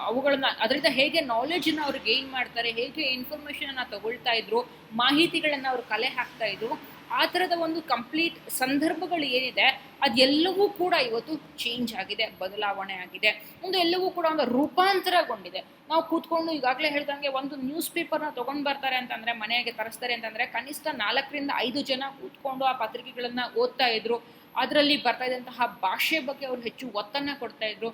ಅವುಗಳನ್ನು ಅದರಿಂದ ಹೇಗೆ ನಾಲೆಜನ್ನು ಅವರು ಗೇನ್ ಮಾಡ್ತಾರೆ, ಹೇಗೆ ಇನ್ಫಾರ್ಮೇಷನನ್ನು ತಗೊಳ್ತಾ ಇದ್ರು, ಮಾಹಿತಿಗಳನ್ನು ಅವರು ಕಲೆ ಹಾಕ್ತಾ ಇದ್ರು, ಆ ಥರದ ಒಂದು ಕಂಪ್ಲೀಟ್ ಸಂದರ್ಭಗಳು ಏನಿದೆ ಅದೆಲ್ಲವೂ ಕೂಡ ಇವತ್ತು ಚೇಂಜ್ ಆಗಿದೆ, ಬದಲಾವಣೆ ಆಗಿದೆ. ಒಂದು ಎಲ್ಲವೂ ಕೂಡ ಒಂದು ರೂಪಾಂತರಗೊಂಡಿದೆ. ನಾವು ಕೂತ್ಕೊಂಡು ಈಗಾಗಲೇ ಹೇಳ್ದಂಗೆ ಒಂದು ನ್ಯೂಸ್ ಪೇಪರ್ನ ತೊಗೊಂಡು ಬರ್ತಾರೆ ಅಂತಂದರೆ, ಮನೆಗೆ ತರಿಸ್ತಾರೆ ಅಂತಂದರೆ ಕನಿಷ್ಠ 4-5 ಜನ ಕೂತ್ಕೊಂಡು ಆ ಪತ್ರಿಕೆಗಳನ್ನು ಓದ್ತಾ ಇದ್ರು. ಅದರಲ್ಲಿ ಬರ್ತಾ ಇದ್ದಂತಹ ಭಾಷೆ ಬಗ್ಗೆ ಅವರು ಹೆಚ್ಚು ಒತ್ತನ್ನು ಕೊಡ್ತಾ ಇದ್ರು.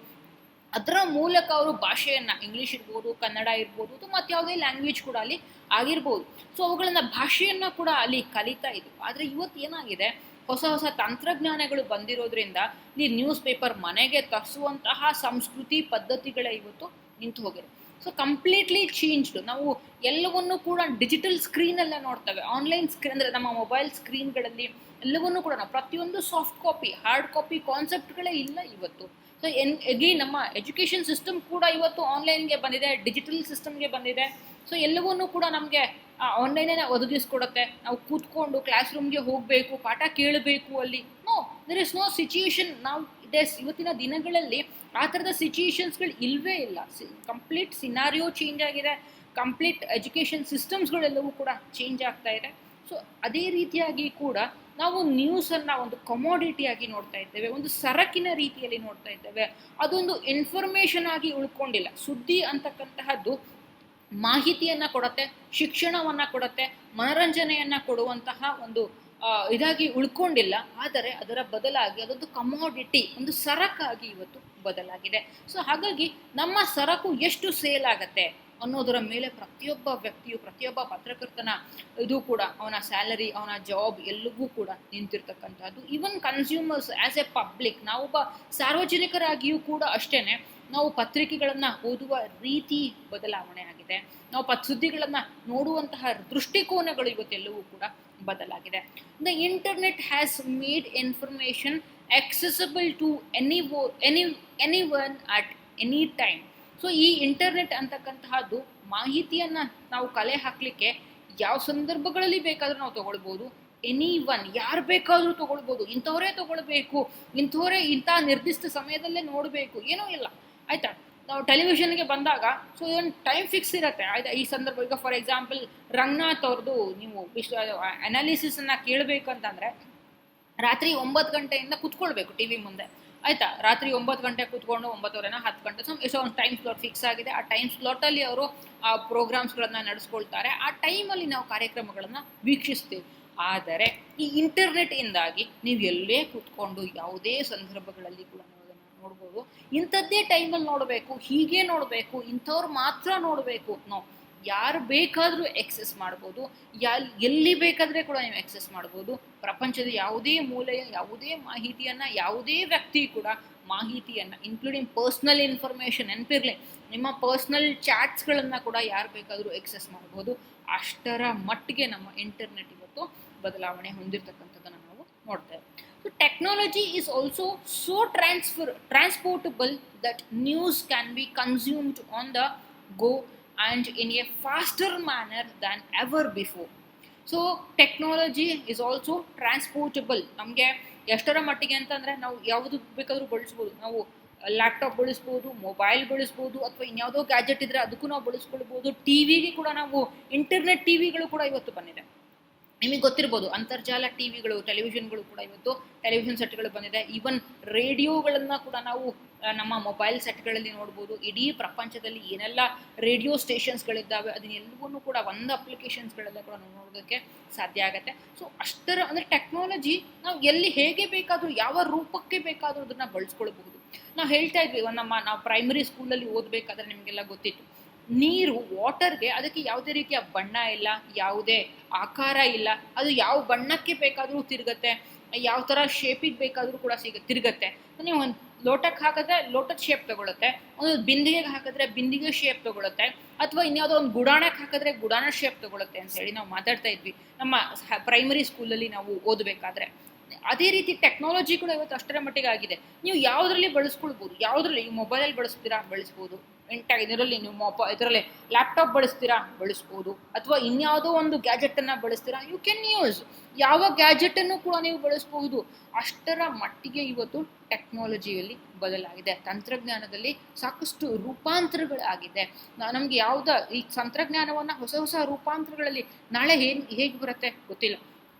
ಅದರ ಮೂಲಕ ಅವರು ಭಾಷೆಯನ್ನು, ಇಂಗ್ಲೀಷ್ ಇರ್ಬೋದು, ಕನ್ನಡ ಇರ್ಬೋದು, ಮತ್ತು ಯಾವುದೇ ಲ್ಯಾಂಗ್ವೇಜ್ ಕೂಡ ಅಲ್ಲಿ ಆಗಿರ್ಬೋದು, ಸೊ ಅವುಗಳನ್ನು ಭಾಷೆಯನ್ನು ಕೂಡ ಅಲ್ಲಿ ಕಲಿತಾ ಇದ್ರು. ಆದರೆ ಇವತ್ತು ಏನಾಗಿದೆ, ಹೊಸ ಹೊಸ ತಂತ್ರಜ್ಞಾನಗಳು ಬಂದಿರೋದ್ರಿಂದ ಈ ನ್ಯೂಸ್ ಪೇಪರ್ ಮನೆಗೆ ತರಿಸುವಂತಹ ಸಂಸ್ಕೃತಿ ಪದ್ಧತಿಗಳೇ ಇವತ್ತು ನಿಂತು ಹೋಗಿದೆ. So completely changed. ನಾವು ಎಲ್ಲವನ್ನೂ ಕೂಡ ಡಿಜಿಟಲ್ ಸ್ಕ್ರೀನಲ್ಲೇ ನೋಡ್ತೇವೆ, ಆನ್ಲೈನ್ ಸ್ಕ್ರೀನ್ ಅಂದರೆ ನಮ್ಮ ಮೊಬೈಲ್ ಸ್ಕ್ರೀನ್ಗಳಲ್ಲಿ ಎಲ್ಲವನ್ನೂ ಕೂಡ ನಾವು ಪ್ರತಿಯೊಂದು ಸಾಫ್ಟ್ ಕಾಪಿ, ಹಾರ್ಡ್ ಕಾಪಿ ಕಾನ್ಸೆಪ್ಟ್ಗಳೇ ಇಲ್ಲ ಇವತ್ತು. ಸೊ ಅಗೇನ್ ನಮ್ಮ ಎಜುಕೇಷನ್ ಸಿಸ್ಟಮ್ ಕೂಡ ಇವತ್ತು ಆನ್ಲೈನ್ಗೆ ಬಂದಿದೆ, ಡಿಜಿಟಲ್ ಸಿಸ್ಟಮ್ಗೆ ಬಂದಿದೆ. ಸೊ ಎಲ್ಲವನ್ನೂ ಕೂಡ ನಮಗೆ ಆನ್ಲೈನೇ ಒದಗಿಸ್ಕೊಡುತ್ತೆ. ನಾವು ಕೂತ್ಕೊಂಡು ಕ್ಲಾಸ್ ರೂಮ್ಗೆ ಹೋಗಬೇಕು, ಪಾಠ ಕೇಳಬೇಕು ಅಲ್ಲಿ, no, there is no situation. ನಾವು ಇವತ್ತಿನ ದಿನಗಳಲ್ಲಿ ಆ ಥರದ ಸಿಚುಯೇಷನ್ಸ್ಗಳು ಇಲ್ಲವೇ ಇಲ್ಲ. ಕಂಪ್ಲೀಟ್ ಸಿನಾರಿಯೋ ಚೇಂಜ್ ಆಗಿದೆ, ಕಂಪ್ಲೀಟ್ ಎಜುಕೇಷನ್ ಸಿಸ್ಟಮ್ಸ್ಗಳೆಲ್ಲವೂ ಕೂಡ ಚೇಂಜ್ ಆಗ್ತಾ ಇದೆ. ಸೊ ಅದೇ ರೀತಿಯಾಗಿ ಕೂಡ ನಾವು ನ್ಯೂಸನ್ನು ಒಂದು ಕಮೋಡಿಟಿಯಾಗಿ ನೋಡ್ತಾ ಇದ್ದೇವೆ, ಒಂದು ಸರಕಿನ ರೀತಿಯಲ್ಲಿ ನೋಡ್ತಾ ಇದ್ದೇವೆ. ಅದೊಂದು ಇನ್ಫಾರ್ಮೇಷನ್ ಆಗಿ ಉಳ್ಕೊಂಡಿಲ್ಲ. ಸುದ್ದಿ ಅಂತಕ್ಕಂತಹದ್ದು ಮಾಹಿತಿಯನ್ನು ಕೊಡುತ್ತೆ, ಶಿಕ್ಷಣವನ್ನು ಕೊಡುತ್ತೆ, ಮನರಂಜನೆಯನ್ನು ಕೊಡುವಂತಹ ಒಂದು ಇದಾಗಿ ಉಳ್ಕೊಂಡಿಲ್ಲ. ಆದರೆ ಅದರ ಬದಲಾಗಿ ಅದೊಂದು ಕಮೋಡಿಟಿ, ಒಂದು ಸರಕಾಗಿ ಇವತ್ತು ಬದಲಾಗಿದೆ. ಸೊ ಹಾಗಾಗಿ ನಮ್ಮ ಸರಕು ಎಷ್ಟು ಸೇಲ್ ಆಗತ್ತೆ ಅನ್ನೋದರ ಮೇಲೆ ಪ್ರತಿಯೊಬ್ಬ ವ್ಯಕ್ತಿಯು, ಪ್ರತಿಯೊಬ್ಬ ಪತ್ರಕರ್ತನ ಇದು ಕೂಡ ಅವನ ಸ್ಯಾಲರಿ, ಅವನ ಜಾಬ್ ಎಲ್ಲವೂ ಕೂಡ ನಿಂತಿರ್ತಕ್ಕಂಥದ್ದು. Even consumers as a public, ನಾವೊಬ್ಬ ಸಾರ್ವಜನಿಕರಾಗಿಯೂ ಕೂಡ ಅಷ್ಟೇ, ನಾವು ಪತ್ರಿಕೆಗಳನ್ನು ಓದುವ ರೀತಿ ಬದಲಾವಣೆ ಆಗಿದೆ. ನಾವು ಸುದ್ದಿಗಳನ್ನು ನೋಡುವಂತಹ ದೃಷ್ಟಿಕೋನಗಳು ಇವತ್ತೆಲ್ಲವೂ ಕೂಡ ಬದಲಾಗಿದೆ. The internet has made information accessible to anyone at any time. So ಈ ಇಂಟರ್ನೆಟ್ ಅಂತಕ್ಕಂತಹದ್ದು ಮಾಹಿತಿಯನ್ನು ನಾವು ಕಲೆ ಹಾಕಲಿಕ್ಕೆ ಯಾವ ಸಂದರ್ಭಗಳಲ್ಲಿ ಬೇಕಾದರೂ ನಾವು ತೊಗೊಳ್ಬೋದು. ಎನಿವನ್, ಯಾರು ಬೇಕಾದರೂ ತೊಗೊಳ್ಬೋದು. ಇಂಥವರೇ ತೊಗೊಳ್ಬೇಕು, ಇಂಥವರೇ ಇಂಥ ನಿರ್ದಿಷ್ಟ ಸಮಯದಲ್ಲೇ ನೋಡಬೇಕು, ಏನೂ ಇಲ್ಲ, ಆಯಿತಾ. ನಾವು ಟೆಲಿವಿಷನ್ಗೆ ಬಂದಾಗ ಸೊ ಒಂದು ಟೈಮ್ ಫಿಕ್ಸ್ ಇರುತ್ತೆ, ಆಯ್ತಾ. ಈ ಸಂದರ್ಭ ಈಗ ಫಾರ್ ಎಕ್ಸಾಂಪಲ್ ರಂಗನಾಥ್ ಅವ್ರದ್ದು ನೀವು ಅನಾಲಿಸಿಸನ್ನು ಕೇಳಬೇಕಂತಂದರೆ ರಾತ್ರಿ 9 ಗಂಟೆಯಿಂದ ಕೂತ್ಕೊಳ್ಬೇಕು ಟಿ ವಿ ಮುಂದೆ, ಆಯಿತಾ. ರಾತ್ರಿ 9 ಗಂಟೆ ಕೂತ್ಕೊಂಡು 9:30 10 ಗಂಟೆ ಸೊ ಒಂದು ಟೈಮ್ ಸ್ಲಾಟ್ ಫಿಕ್ಸ್ ಆಗಿದೆ. ಆ ಟೈಮ್ ಸ್ಲಾಟಲ್ಲಿ ಅವರು ಆ ಪ್ರೋಗ್ರಾಮ್ಸ್ಗಳನ್ನು ನಡೆಸ್ಕೊಳ್ತಾರೆ. ಆ ಟೈಮಲ್ಲಿ ನಾವು ಕಾರ್ಯಕ್ರಮಗಳನ್ನು ವೀಕ್ಷಿಸ್ತೀವಿ. ಆದರೆ ಈ ಇಂಟರ್ನೆಟ್ ಇಂದಾಗಿ ನೀವು ಎಲ್ಲೇ ಕೂತ್ಕೊಂಡು ಯಾವುದೇ ಸಂದರ್ಭಗಳಲ್ಲಿ ಕೂಡ ನೋಡ್ಬೋದು. ಇಂಥದ್ದೇ ಟೈಮಲ್ಲಿ ನೋಡಬೇಕು, ಹೀಗೆ ನೋಡಬೇಕು, ಇಂಥವ್ರು ಮಾತ್ರ ನೋಡಬೇಕು, ನೋ, ಯಾರು ಬೇಕಾದರೂ ಎಕ್ಸೆಸ್ ಮಾಡ್ಬೋದು, ಎಲ್ಲಿ ಬೇಕಾದರೆ ಕೂಡ ನೀವು ಎಕ್ಸೆಸ್ ಮಾಡ್ಬೋದು. ಪ್ರಪಂಚದ ಯಾವುದೇ ಮೂಲೆಯ ಯಾವುದೇ ಮಾಹಿತಿಯನ್ನು, ಯಾವುದೇ ವ್ಯಕ್ತಿ ಕೂಡ ಮಾಹಿತಿಯನ್ನು, ಇನ್ಕ್ಲೂಡಿಂಗ್ ಪರ್ಸ್ನಲ್ ಇನ್ಫಾರ್ಮೇಷನ್, ನೆನಪಿರಲಿ, ನಿಮ್ಮ ಪರ್ಸ್ನಲ್ ಚಾಟ್ಸ್ಗಳನ್ನು ಕೂಡ ಯಾರು ಬೇಕಾದರೂ ಎಕ್ಸೆಸ್ ಮಾಡ್ಬೋದು. ಅಷ್ಟರ ಮಟ್ಟಿಗೆ ನಮ್ಮ ಇಂಟರ್ನೆಟ್ ಇವತ್ತು ಬದಲಾವಣೆ ಹೊಂದಿರತಕ್ಕಂಥದ್ದನ್ನು ನಾವು ನೋಡ್ತೇವೆ. So technology is also so transportable that news can be consumed on the go and in a faster manner than ever before. So technology is also transportable. ನಮಗೆ ಎಷ್ಟರ ಮಟ್ಟಿಗೆ ಅಂತಂದರೆ ನಾವು ಯಾವುದು ಬೇಕಾದರೂ ಬಳಸ್ಬೋದು. ನಾವು ಲ್ಯಾಪ್ಟಾಪ್ ಬಳಸ್ಬೋದು, ಮೊಬೈಲ್ ಬಳಸ್ಬೋದು, ಅಥವಾ ಇನ್ಯಾವುದೋ ಗ್ಯಾಜೆಟ್ ಇದ್ದರೆ ಅದಕ್ಕೂ ನಾವು ಬಳಸ್ಕೊಳ್ಬೋದು. ಟಿ ವಿಗೆ ಕೂಡ ನಾವು ಇಂಟರ್ನೆಟ್ ಟಿ ವಿಗಳು ಕೂಡ ಇವತ್ತು ಬಂದಿದೆ. ನಿಮಗೆ ಗೊತ್ತಿರ್ಬೋದು, ಅಂತರ್ಜಾಲ ಟಿ ವಿಗಳು, ಟೆಲಿವಿಷನ್ಗಳು ಕೂಡ ಇವತ್ತು ಟೆಲಿವಿಷನ್ ಸೆಟ್ಗಳು ಬಂದಿದೆ. ಈವನ್ ರೇಡಿಯೋಗಳನ್ನು ಕೂಡ ನಾವು ನಮ್ಮ ಮೊಬೈಲ್ ಸೆಟ್ಗಳಲ್ಲಿ ನೋಡ್ಬೋದು. ಇಡೀ ಪ್ರಪಂಚದಲ್ಲಿ ಏನೆಲ್ಲ ರೇಡಿಯೋ ಸ್ಟೇಷನ್ಸ್ಗಳಿದ್ದಾವೆ ಅದನ್ನೆಲ್ಲವನ್ನೂ ಕೂಡ ಒಂದು ಅಪ್ಲಿಕೇಶನ್ಸ್ಗಳೆಲ್ಲ ಕೂಡ ನಾವು ನೋಡೋದಕ್ಕೆ ಸಾಧ್ಯ ಆಗುತ್ತೆ. ಸೊ ಅಷ್ಟರ ಅಂದರೆ ಟೆಕ್ನಾಲಜಿ ನಾವು ಎಲ್ಲಿ ಹೇಗೆ ಬೇಕಾದರೂ, ಯಾವ ರೂಪಕ್ಕೆ ಬೇಕಾದರೂ ಅದನ್ನು ಬಳಸ್ಕೊಳ್ಬಹುದು. ನಾವು ಹೇಳ್ತಾ ಇದ್ವಿ, ನಾವು ಪ್ರೈಮರಿ ಸ್ಕೂಲಲ್ಲಿ ಓದಬೇಕಾದ್ರೆ ನಿಮಗೆಲ್ಲ ಗೊತ್ತಿತ್ತು, ನೀರು ವಾಟರ್ಗೆ ಅದಕ್ಕೆ ಯಾವುದೇ ರೀತಿಯ ಬಣ್ಣ ಇಲ್ಲ, ಯಾವುದೇ ಆಕಾರ ಇಲ್ಲ, ಅದು ಯಾವ ಬಣ್ಣಕ್ಕೆ ಬೇಕಾದರೂ ತಿರುಗತ್ತೆ, ಯಾವ ಥರ ಶೇಪಿಗೆ ಬೇಕಾದರೂ ಕೂಡ ತಿರುಗತ್ತೆ. ನೀವು ಒಂದು ಲೋಟಕ್ಕೆ ಹಾಕಿದ್ರೆ ಲೋಟದ ಶೇಪ್ ತಗೊಳುತ್ತೆ, ಒಂದು ಬಿಂದಿಗೆಗೆ ಹಾಕಿದ್ರೆ ಬಿಂದಿಗೆ ಶೇಪ್ ತಗೊಳುತ್ತೆ, ಅಥವಾ ಇನ್ಯಾವುದೋ ಒಂದು ಗುಡಾಣಕ್ಕೆ ಹಾಕಿದ್ರೆ ಗುಡಾಣ ಶೇಪ್ ತಗೊಳುತ್ತೆ ಅಂತ ಹೇಳಿ ನಾವು ಮಾತಾಡ್ತಾ ಇದ್ವಿ ನಮ್ಮ ಪ್ರೈಮರಿ ಸ್ಕೂಲಲ್ಲಿ ನಾವು ಓದಬೇಕಾದ್ರೆ. ಅದೇ ರೀತಿ ಟೆಕ್ನಾಲಜಿಗಳು ಇವತ್ತು ಅಷ್ಟರ ಮಟ್ಟಿಗೆ ಆಗಿದೆ. ನೀವು ಯಾವುದರಲ್ಲಿ ಬಳಸ್ಕೊಳ್ಬೋದು, ಯಾವುದರಲ್ಲಿ ಈ ಮೊಬೈಲಲ್ಲಿ ಬಳಸ್ತೀರಾ ಬಳಸ್ಬೋದು, ಇದರಲ್ಲಿ ನೀವು ಇದರಲ್ಲಿ ಲ್ಯಾಪ್ಟಾಪ್ ಬಳಸ್ತೀರಾ ಬಳಸ್ಬೋದು, ಅಥವಾ ಇನ್ಯಾವುದೋ ಒಂದು ಗ್ಯಾಜೆಟನ್ನು ಬಳಸ್ತೀರಾ, ಯು ಕ್ಯಾನ್ ಯೂಸ್. ಯಾವ ಗ್ಯಾಜೆಟನ್ನು ಕೂಡ ನೀವು ಬಳಸಬಹುದು. ಅಷ್ಟರ ಮಟ್ಟಿಗೆ ಇವತ್ತು ಟೆಕ್ನಾಲಜಿಯಲ್ಲಿ ಬದಲಾಗಿದೆ, ತಂತ್ರಜ್ಞಾನದಲ್ಲಿ ಸಾಕಷ್ಟು ರೂಪಾಂತರಗಳಾಗಿದೆ. ನಮಗೆ ಯಾವುದ ಈ ತಂತ್ರಜ್ಞಾನವನ್ನು ಹೊಸ ಹೊಸ ರೂಪಾಂತರಗಳಲ್ಲಿ ನಾಳೆ ಹೇಗೆ ಬರುತ್ತೆ ಗೊತ್ತಿಲ್ಲ,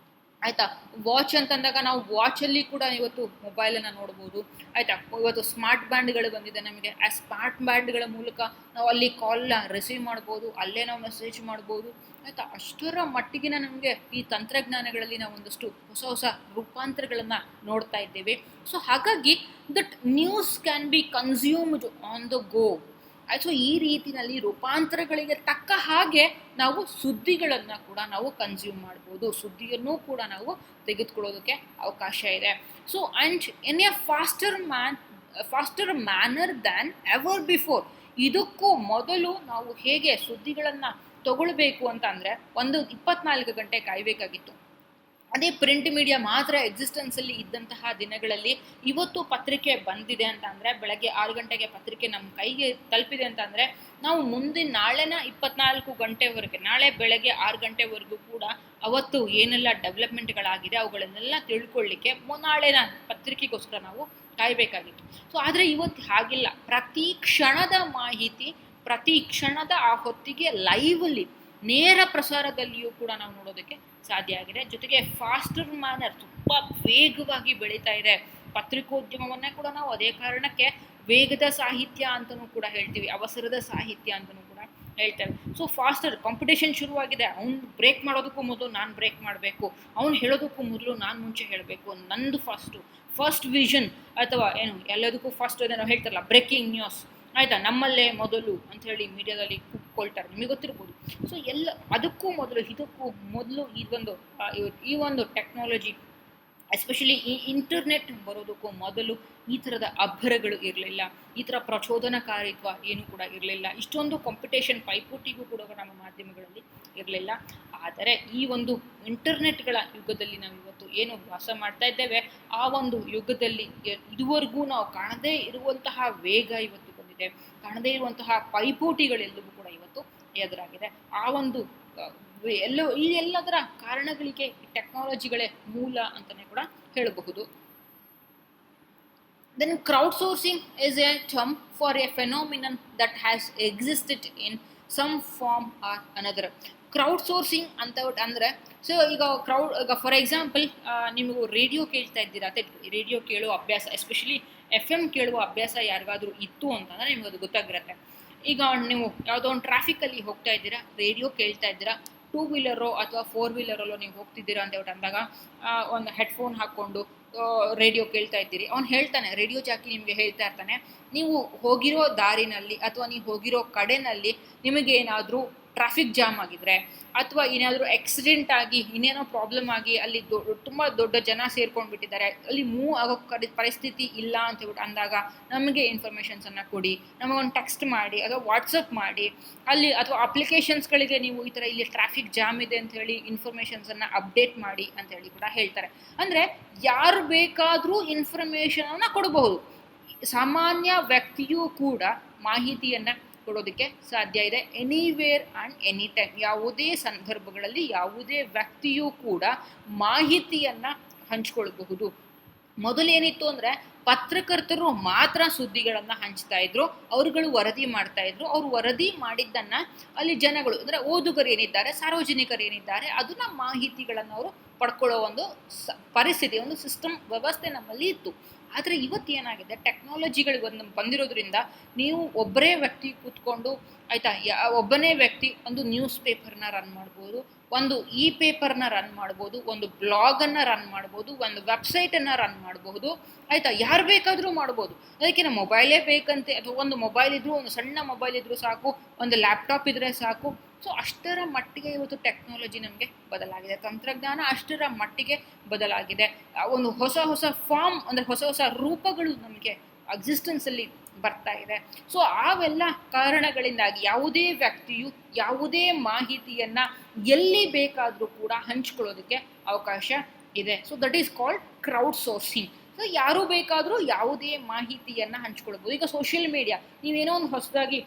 ಆಯಿತಾ. ವಾಚ್ ಅಂತಂದಾಗ ನಾವು ವಾಚಲ್ಲಿ ಕೂಡ ಇವತ್ತು ಮೊಬೈಲನ್ನು ನೋಡ್ಬೋದು, ಆಯಿತಾ. ಇವತ್ತು ಸ್ಮಾರ್ಟ್ ಬ್ಯಾಂಡ್ಗಳು ಬಂದಿದೆ ನಮಗೆ, ಆ ಸ್ಮಾರ್ಟ್ ಬ್ಯಾಂಡ್ಗಳ ಮೂಲಕ ನಾವು ಅಲ್ಲಿ ಕಾಲ್ನ ರಿಸೀವ್ ಮಾಡ್ಬೋದು, ಅಲ್ಲೇ ನಾವು ಮೆಸೇಜ್ ಮಾಡ್ಬೋದು, ಆಯಿತಾ. ಅಷ್ಟರ ಮಟ್ಟಿಗಿನ ನಮಗೆ ಈ ತಂತ್ರಜ್ಞಾನಗಳಲ್ಲಿ ನಾವು ಒಂದಷ್ಟು ಹೊಸ ಹೊಸ ರೂಪಾಂತರಗಳನ್ನು ನೋಡ್ತಾ ಇದ್ದೇವೆ. ಸೊ ಹಾಗಾಗಿ that news can be consumed on the go. So ಈ ರೀತಿಯಲ್ಲಿ ರೂಪಾಂತರಗಳಿಗೆ ತಕ್ಕ ಹಾಗೆ ನಾವು ಸುದ್ದಿಗಳನ್ನು ಕೂಡ ನಾವು ಕನ್ಸ್ಯೂಮ್ ಮಾಡ್ಬೋದು, ಸುದ್ದಿಯನ್ನು ಕೂಡ ನಾವು ತೆಗೆದುಕೊಳ್ಳೋದಕ್ಕೆ ಅವಕಾಶ ಇದೆ. So and in a faster manner than ever before. ಇದಕ್ಕೂ ಮೊದಲು ನಾವು ಹೇಗೆ ಸುದ್ದಿಗಳನ್ನು ತಗೊಳ್ಬೇಕು ಅಂತ ಅಂದರೆ 24 ಗಂಟೆ ಕಾಯಬೇಕಾಗಿತ್ತು. ಅದೇ ಪ್ರಿಂಟ್ ಮೀಡಿಯಾ ಮಾತ್ರ ಎಕ್ಸಿಸ್ಟೆನ್ಸಲ್ಲಿ ಇದ್ದಂತಹ ದಿನಗಳಲ್ಲಿ ಇವತ್ತು ಪತ್ರಿಕೆ ಬಂದಿದೆ ಅಂತ ಅಂದರೆ, ಬೆಳಗ್ಗೆ 6 ಗಂಟೆಗೆ ಪತ್ರಿಕೆ ನಮ್ಮ ಕೈಗೆ ತಲುಪಿದೆ ಅಂತ ಅಂದರೆ, ನಾವು ಮುಂದಿನ ನಾಳೆನ 24 ಗಂಟೆವರೆಗೆ, ನಾಳೆ ಬೆಳಗ್ಗೆ 6 ಗಂಟೆವರೆಗೂ ಕೂಡ ಅವತ್ತು ಏನೆಲ್ಲ ಡೆವಲಪ್ಮೆಂಟ್ಗಳಾಗಿದೆ ಅವುಗಳನ್ನೆಲ್ಲ ತಿಳ್ಕೊಳ್ಳಿಕ್ಕೆ ನಾಳೆನ ಪತ್ರಿಕೆಗೋಸ್ಕರ ನಾವು ಕಾಯಬೇಕಾಗಿತ್ತು. ಸೊ ಆದರೆ ಇವತ್ತು ಹಾಗಿಲ್ಲ. ಪ್ರತಿ ಕ್ಷಣದ ಮಾಹಿತಿ, ಪ್ರತಿ ಕ್ಷಣದ ಆ ಹೊತ್ತಿಗೆ ಲೈವಲ್ಲಿ ನೇರ ಪ್ರಸಾರದಲ್ಲಿಯೂ ಕೂಡ ನಾವು ನೋಡೋದಕ್ಕೆ ಸಾಧ್ಯ ಆಗಿದೆ. ಜೊತೆಗೆ ಫಾಸ್ಟರ್ ಮ್ಯಾನರ್, ತುಂಬ ವೇಗವಾಗಿ ಬೆಳೀತಾ ಇದೆ ಪತ್ರಿಕೋದ್ಯಮವನ್ನೇ ಕೂಡ ನಾವು ಅದೇ ಕಾರಣಕ್ಕೆ ವೇಗದ ಸಾಹಿತ್ಯ ಅಂತಲೂ ಕೂಡ ಹೇಳ್ತೀವಿ, ಅವಸರದ ಸಾಹಿತ್ಯ ಅಂತಲೂ ಕೂಡ ಹೇಳ್ತೇವೆ. ಸೊ ಫಾಸ್ಟರ್ ಕಾಂಪಿಟೇಷನ್ ಶುರುವಾಗಿದೆ. ಅವ್ನು ಬ್ರೇಕ್ ಮಾಡೋದಕ್ಕೂ ಮೊದಲು ನಾನು ಬ್ರೇಕ್ ಮಾಡಬೇಕು, ಅವ್ನು ಹೇಳೋದಕ್ಕೂ ಮೊದಲು ನಾನು ಮುಂಚೆ ಹೇಳಬೇಕು, ನಂದು ಫಸ್ಟ್ ವಿಷನ್, ಅಥವಾ ಏನು ಎಲ್ಲದಕ್ಕೂ ಫಸ್ಟ್ ನಾವು ಹೇಳ್ತಾರಲ್ಲ ಬ್ರೇಕಿಂಗ್ ನ್ಯೂಸ್, ಆಯಿತಾ, ನಮ್ಮಲ್ಲೇ ಮೊದಲು ಅಂಥೇಳಿ ಮೀಡಿಯಾದಲ್ಲಿ ಕೂತ್ಕೊಳ್ತಾರೆ, ನಿಮಗೆ ಗೊತ್ತಿರ್ಬೋದು. ಸೊ ಅದಕ್ಕೂ ಮೊದಲು ಇದಕ್ಕೂ ಮೊದಲು ಈ ಒಂದು ಟೆಕ್ನಾಲಜಿ, ಎಸ್ಪೆಷಲಿ ಈ ಇಂಟರ್ನೆಟ್ ಬರೋದಕ್ಕೂ ಮೊದಲು ಈ ಥರದ ಅಬ್ಬರಗಳು ಇರಲಿಲ್ಲ, ಈ ಥರ ಪ್ರಚೋದನಕಾರಿತ್ವ ಏನೂ ಕೂಡ ಇರಲಿಲ್ಲ, ಇಷ್ಟೊಂದು ಕಾಂಪಿಟೇಷನ್ ಪೈಪೋಟಿಗೂ ಕೂಡ ನಮ್ಮ ಮಾಧ್ಯಮಗಳಲ್ಲಿ ಇರಲಿಲ್ಲ. ಆದರೆ ಈ ಒಂದು ಇಂಟರ್ನೆಟ್ಗಳ ಯುಗದಲ್ಲಿ ನಾವು ಇವತ್ತು ಏನು ವಾಸ ಮಾಡ್ತಾ ಇದ್ದೇವೆ, ಆ ಒಂದು ಯುಗದಲ್ಲಿ ಇದುವರೆಗೂ ನಾವು ಕಾಣದೇ ಇರುವಂತಹ ವೇಗ ಇವತ್ತು ಬಂದಿದೆ, ಕಾಣದೇ ಇರುವಂತಹ ಪೈಪೋಟಿಗಳೆಲ್ಲವೂ ಕೂಡ ಇವತ್ತು ಎದುರಾಗಿದೆ. ಆ ಒಂದು ಈ ಎಲ್ಲದರ ಕಾರಣಗಳಿಗೆ ಟೆಕ್ನಾಲಜಿಗಳೇ ಮೂಲ ಅಂತಲೇ ಕೂಡ ಹೇಳಬಹುದು. Then crowdsourcing is a term for a phenomenon that has existed in some form or another. Crowdsourcing ಅಂತ ಅಂದರೆ, ಸೊ ಈಗ ಫಾರ್ ಎಕ್ಸಾಂಪಲ್ ನೀವು ರೇಡಿಯೋ ಕೇಳ್ತಾ ಇದ್ದೀರಾ, ರೇಡಿಯೋ ಕೇಳೋ ಅಭ್ಯಾಸ, ಎಸ್ಪೆಷಲಿ FM ಕೇಳುವ ಅಭ್ಯಾಸ ಯಾರಿಗಾದರೂ ಇತ್ತು ಅಂತಂದರೆ ನಿಮ್ಗೆ ಅದು ಗೊತ್ತಾಗಿರುತ್ತೆ. ಈಗ ನೀವು ಯಾವುದೋ ಒಂದು ಟ್ರಾಫಿಕಲ್ಲಿ ಹೋಗ್ತಾ ಇದ್ದೀರಾ, ರೇಡಿಯೋ ಕೇಳ್ತಾ ಇದ್ದೀರಾ, 2 ವೀಲರೋ ಅಥವಾ 4 ವೀಲರಲ್ಲೋ ನೀವು ಹೋಗ್ತಿದ್ದೀರಾ ಅಂತ ಹೇಳ್ಬಿಟ್ಟು ಅಂದಾಗ ಒಂದು ಹೆಡ್ಫೋನ್ ಹಾಕ್ಕೊಂಡು ರೇಡಿಯೋ ಕೇಳ್ತಾ ಇದ್ದೀರಿ. ಅವ್ನು ಹೇಳ್ತಾನೆ, ರೇಡಿಯೋ ಜಾಕಿ ನಿಮಗೆ ಹೇಳ್ತಾ ಇರ್ತಾನೆ, ನೀವು ಹೋಗಿರೋ ದಾರಿನಲ್ಲಿ ಅಥವಾ ನೀವು ಹೋಗಿರೋ ಕಡೆನಲ್ಲಿ ನಿಮಗೇನಾದರೂ ಟ್ರಾಫಿಕ್ ಜಾಮ್ ಆಗಿದ್ರೆ, ಅಥವಾ ಏನಾದರೂ ಆಕ್ಸಿಡೆಂಟ್ ಆಗಿ ಇನ್ನೇನೋ ಪ್ರಾಬ್ಲಮ್ ಆಗಿ ಅಲ್ಲಿ ತುಂಬ ದೊಡ್ಡ ಜನ ಸೇರ್ಕೊಂಡು ಬಿಟ್ಟಿದ್ದಾರೆ, ಅಲ್ಲಿ ಮೂವ್ ಆಗೋ ಪರಿಸ್ಥಿತಿ ಇಲ್ಲ ಅಂತ ಹೇಳ್ಬಿಟ್ಟು ಅಂದಾಗ ನಮಗೆ ಇನ್ಫಾರ್ಮೇಷನ್ಸನ್ನು ಕೊಡಿ, ನಮಗೊಂದು ಟೆಕ್ಸ್ಟ್ ಮಾಡಿ ಅಥವಾ ವಾಟ್ಸಪ್ ಮಾಡಿ, ಅಲ್ಲಿ ಅಥವಾ ಅಪ್ಲಿಕೇಶನ್ಸ್ಗಳಿಗೆ ನೀವು ಈ ಥರ ಇಲ್ಲಿ ಟ್ರಾಫಿಕ್ ಜಾಮ್ ಇದೆ ಅಂತ ಹೇಳಿ ಇನ್ಫಾರ್ಮೇಷನ್ಸನ್ನು ಅಪ್ಡೇಟ್ ಮಾಡಿ ಅಂತ ಹೇಳಿ ಕೂಡ ಹೇಳ್ತಾರೆ. ಅಂದರೆ ಯಾರು ಬೇಕಾದರೂ ಇನ್ಫಾರ್ಮೇಷನನ್ನು ಕೊಡಬಹುದು. ಸಾಮಾನ್ಯ ವ್ಯಕ್ತಿಯೂ ಕೂಡ ಮಾಹಿತಿಯನ್ನು ಕೊಡೋದಕ್ಕೆ ಸಾಧ್ಯ ಇದೆ, ಎನಿವೇರ್ ಆ್ಯಂಡ್ ಎನಿ ಟೈಮ್. ಯಾವುದೇ ಸಂದರ್ಭಗಳಲ್ಲಿ ಯಾವುದೇ ವ್ಯಕ್ತಿಯೂ ಕೂಡ ಮಾಹಿತಿಯನ್ನು ಹಂಚ್ಕೊಳ್ಬಹುದು. ಮೊದಲೇನಿತ್ತು ಅಂದರೆ ಪತ್ರಕರ್ತರು ಮಾತ್ರ ಸುದ್ದಿಗಳನ್ನು ಹಂಚ್ತಾ ಇದ್ರು, ಅವರುಗಳು ವರದಿ ಮಾಡ್ತಾ ಇದ್ರು, ಅವರು ವರದಿ ಮಾಡಿದ್ದನ್ನು ಅಲ್ಲಿ ಜನಗಳು ಅಂದರೆ ಓದುಗರು ಏನಿದ್ದಾರೆ, ಸಾರ್ವಜನಿಕರು ಏನಿದ್ದಾರೆ, ಅದನ್ನ ಮಾಹಿತಿಗಳನ್ನು ಅವರು ಪಡ್ಕೊಳ್ಳೋ ಒಂದು ಪರಿಸ್ಥಿತಿ, ಒಂದು ಸಿಸ್ಟಮ್ ವ್ಯವಸ್ಥೆ ನಮ್ಮಲ್ಲಿ ಇತ್ತು. ಆದರೆ ಇವತ್ತು ಏನಾಗಿದೆ, ಟೆಕ್ನಾಲಜಿಗಳು ಬಂದಿರೋದ್ರಿಂದ ನೀವು ಒಬ್ಬರೇ ವ್ಯಕ್ತಿ ಕೂತ್ಕೊಂಡು ಆಯಿತಾ, ಒಬ್ಬನೇ ವ್ಯಕ್ತಿ ಒಂದು ನ್ಯೂಸ್ ಪೇಪರ್ನ ರನ್ ಮಾಡ್ಬೋದು, ಒಂದು ಇ ಪೇಪರ್ನ ರನ್ ಮಾಡ್ಬೋದು, ಒಂದು ಬ್ಲಾಗನ್ನು ರನ್ ಮಾಡ್ಬೋದು, ಒಂದು ವೆಬ್ಸೈಟನ್ನು ರನ್ ಮಾಡಬಹುದು, ಆಯಿತಾ. ಯಾರು ಬೇಕಾದರೂ ಮಾಡ್ಬೋದು. ಅದಕ್ಕೆ ನಮ್ಮ ಮೊಬೈಲೇ ಬೇಕಂತೆ, ಅಥವಾ ಒಂದು ಮೊಬೈಲ್ ಇದ್ದರೂ, ಒಂದು ಸಣ್ಣ ಮೊಬೈಲ್ ಇದ್ದರೂ ಸಾಕು, ಒಂದು ಲ್ಯಾಪ್ಟಾಪ್ ಇದ್ದರೆ ಸಾಕು. ಸೊ ಅಷ್ಟರ ಮಟ್ಟಿಗೆ ಇವತ್ತು ಟೆಕ್ನಾಲಜಿ ನಮಗೆ ಬದಲಾಗಿದೆ, ತಂತ್ರಜ್ಞಾನ ಅಷ್ಟರ ಮಟ್ಟಿಗೆ ಬದಲಾಗಿದೆ. ಒಂದು ಹೊಸ ಹೊಸ ಫಾರ್ಮ್, ಅಂದರೆ ಹೊಸ ಹೊಸ ರೂಪಗಳು ನಮಗೆ ಎಕ್ಸಿಸ್ಟೆನ್ಸಲ್ಲಿ ಬರ್ತಾ ಇದೆ. ಸೊ ಅವೆಲ್ಲ ಕಾರಣಗಳಿಂದಾಗಿ ಯಾವುದೇ ವ್ಯಕ್ತಿಯು ಯಾವುದೇ ಮಾಹಿತಿಯನ್ನು ಎಲ್ಲಿ ಬೇಕಾದರೂ ಕೂಡ ಹಂಚ್ಕೊಳ್ಳೋದಕ್ಕೆ ಅವಕಾಶ ಇದೆ. So that is called crowd sourcing. So ಯಾರು ಬೇಕಾದರೂ ಯಾವುದೇ ಮಾಹಿತಿಯನ್ನು ಹಂಚ್ಕೊಳ್ಬೋದು. ಈಗ ಸೋಷಿಯಲ್ ಮೀಡಿಯಾ, ನೀವೇನೋ ಒಂದು ಹೊಸದಾಗಿ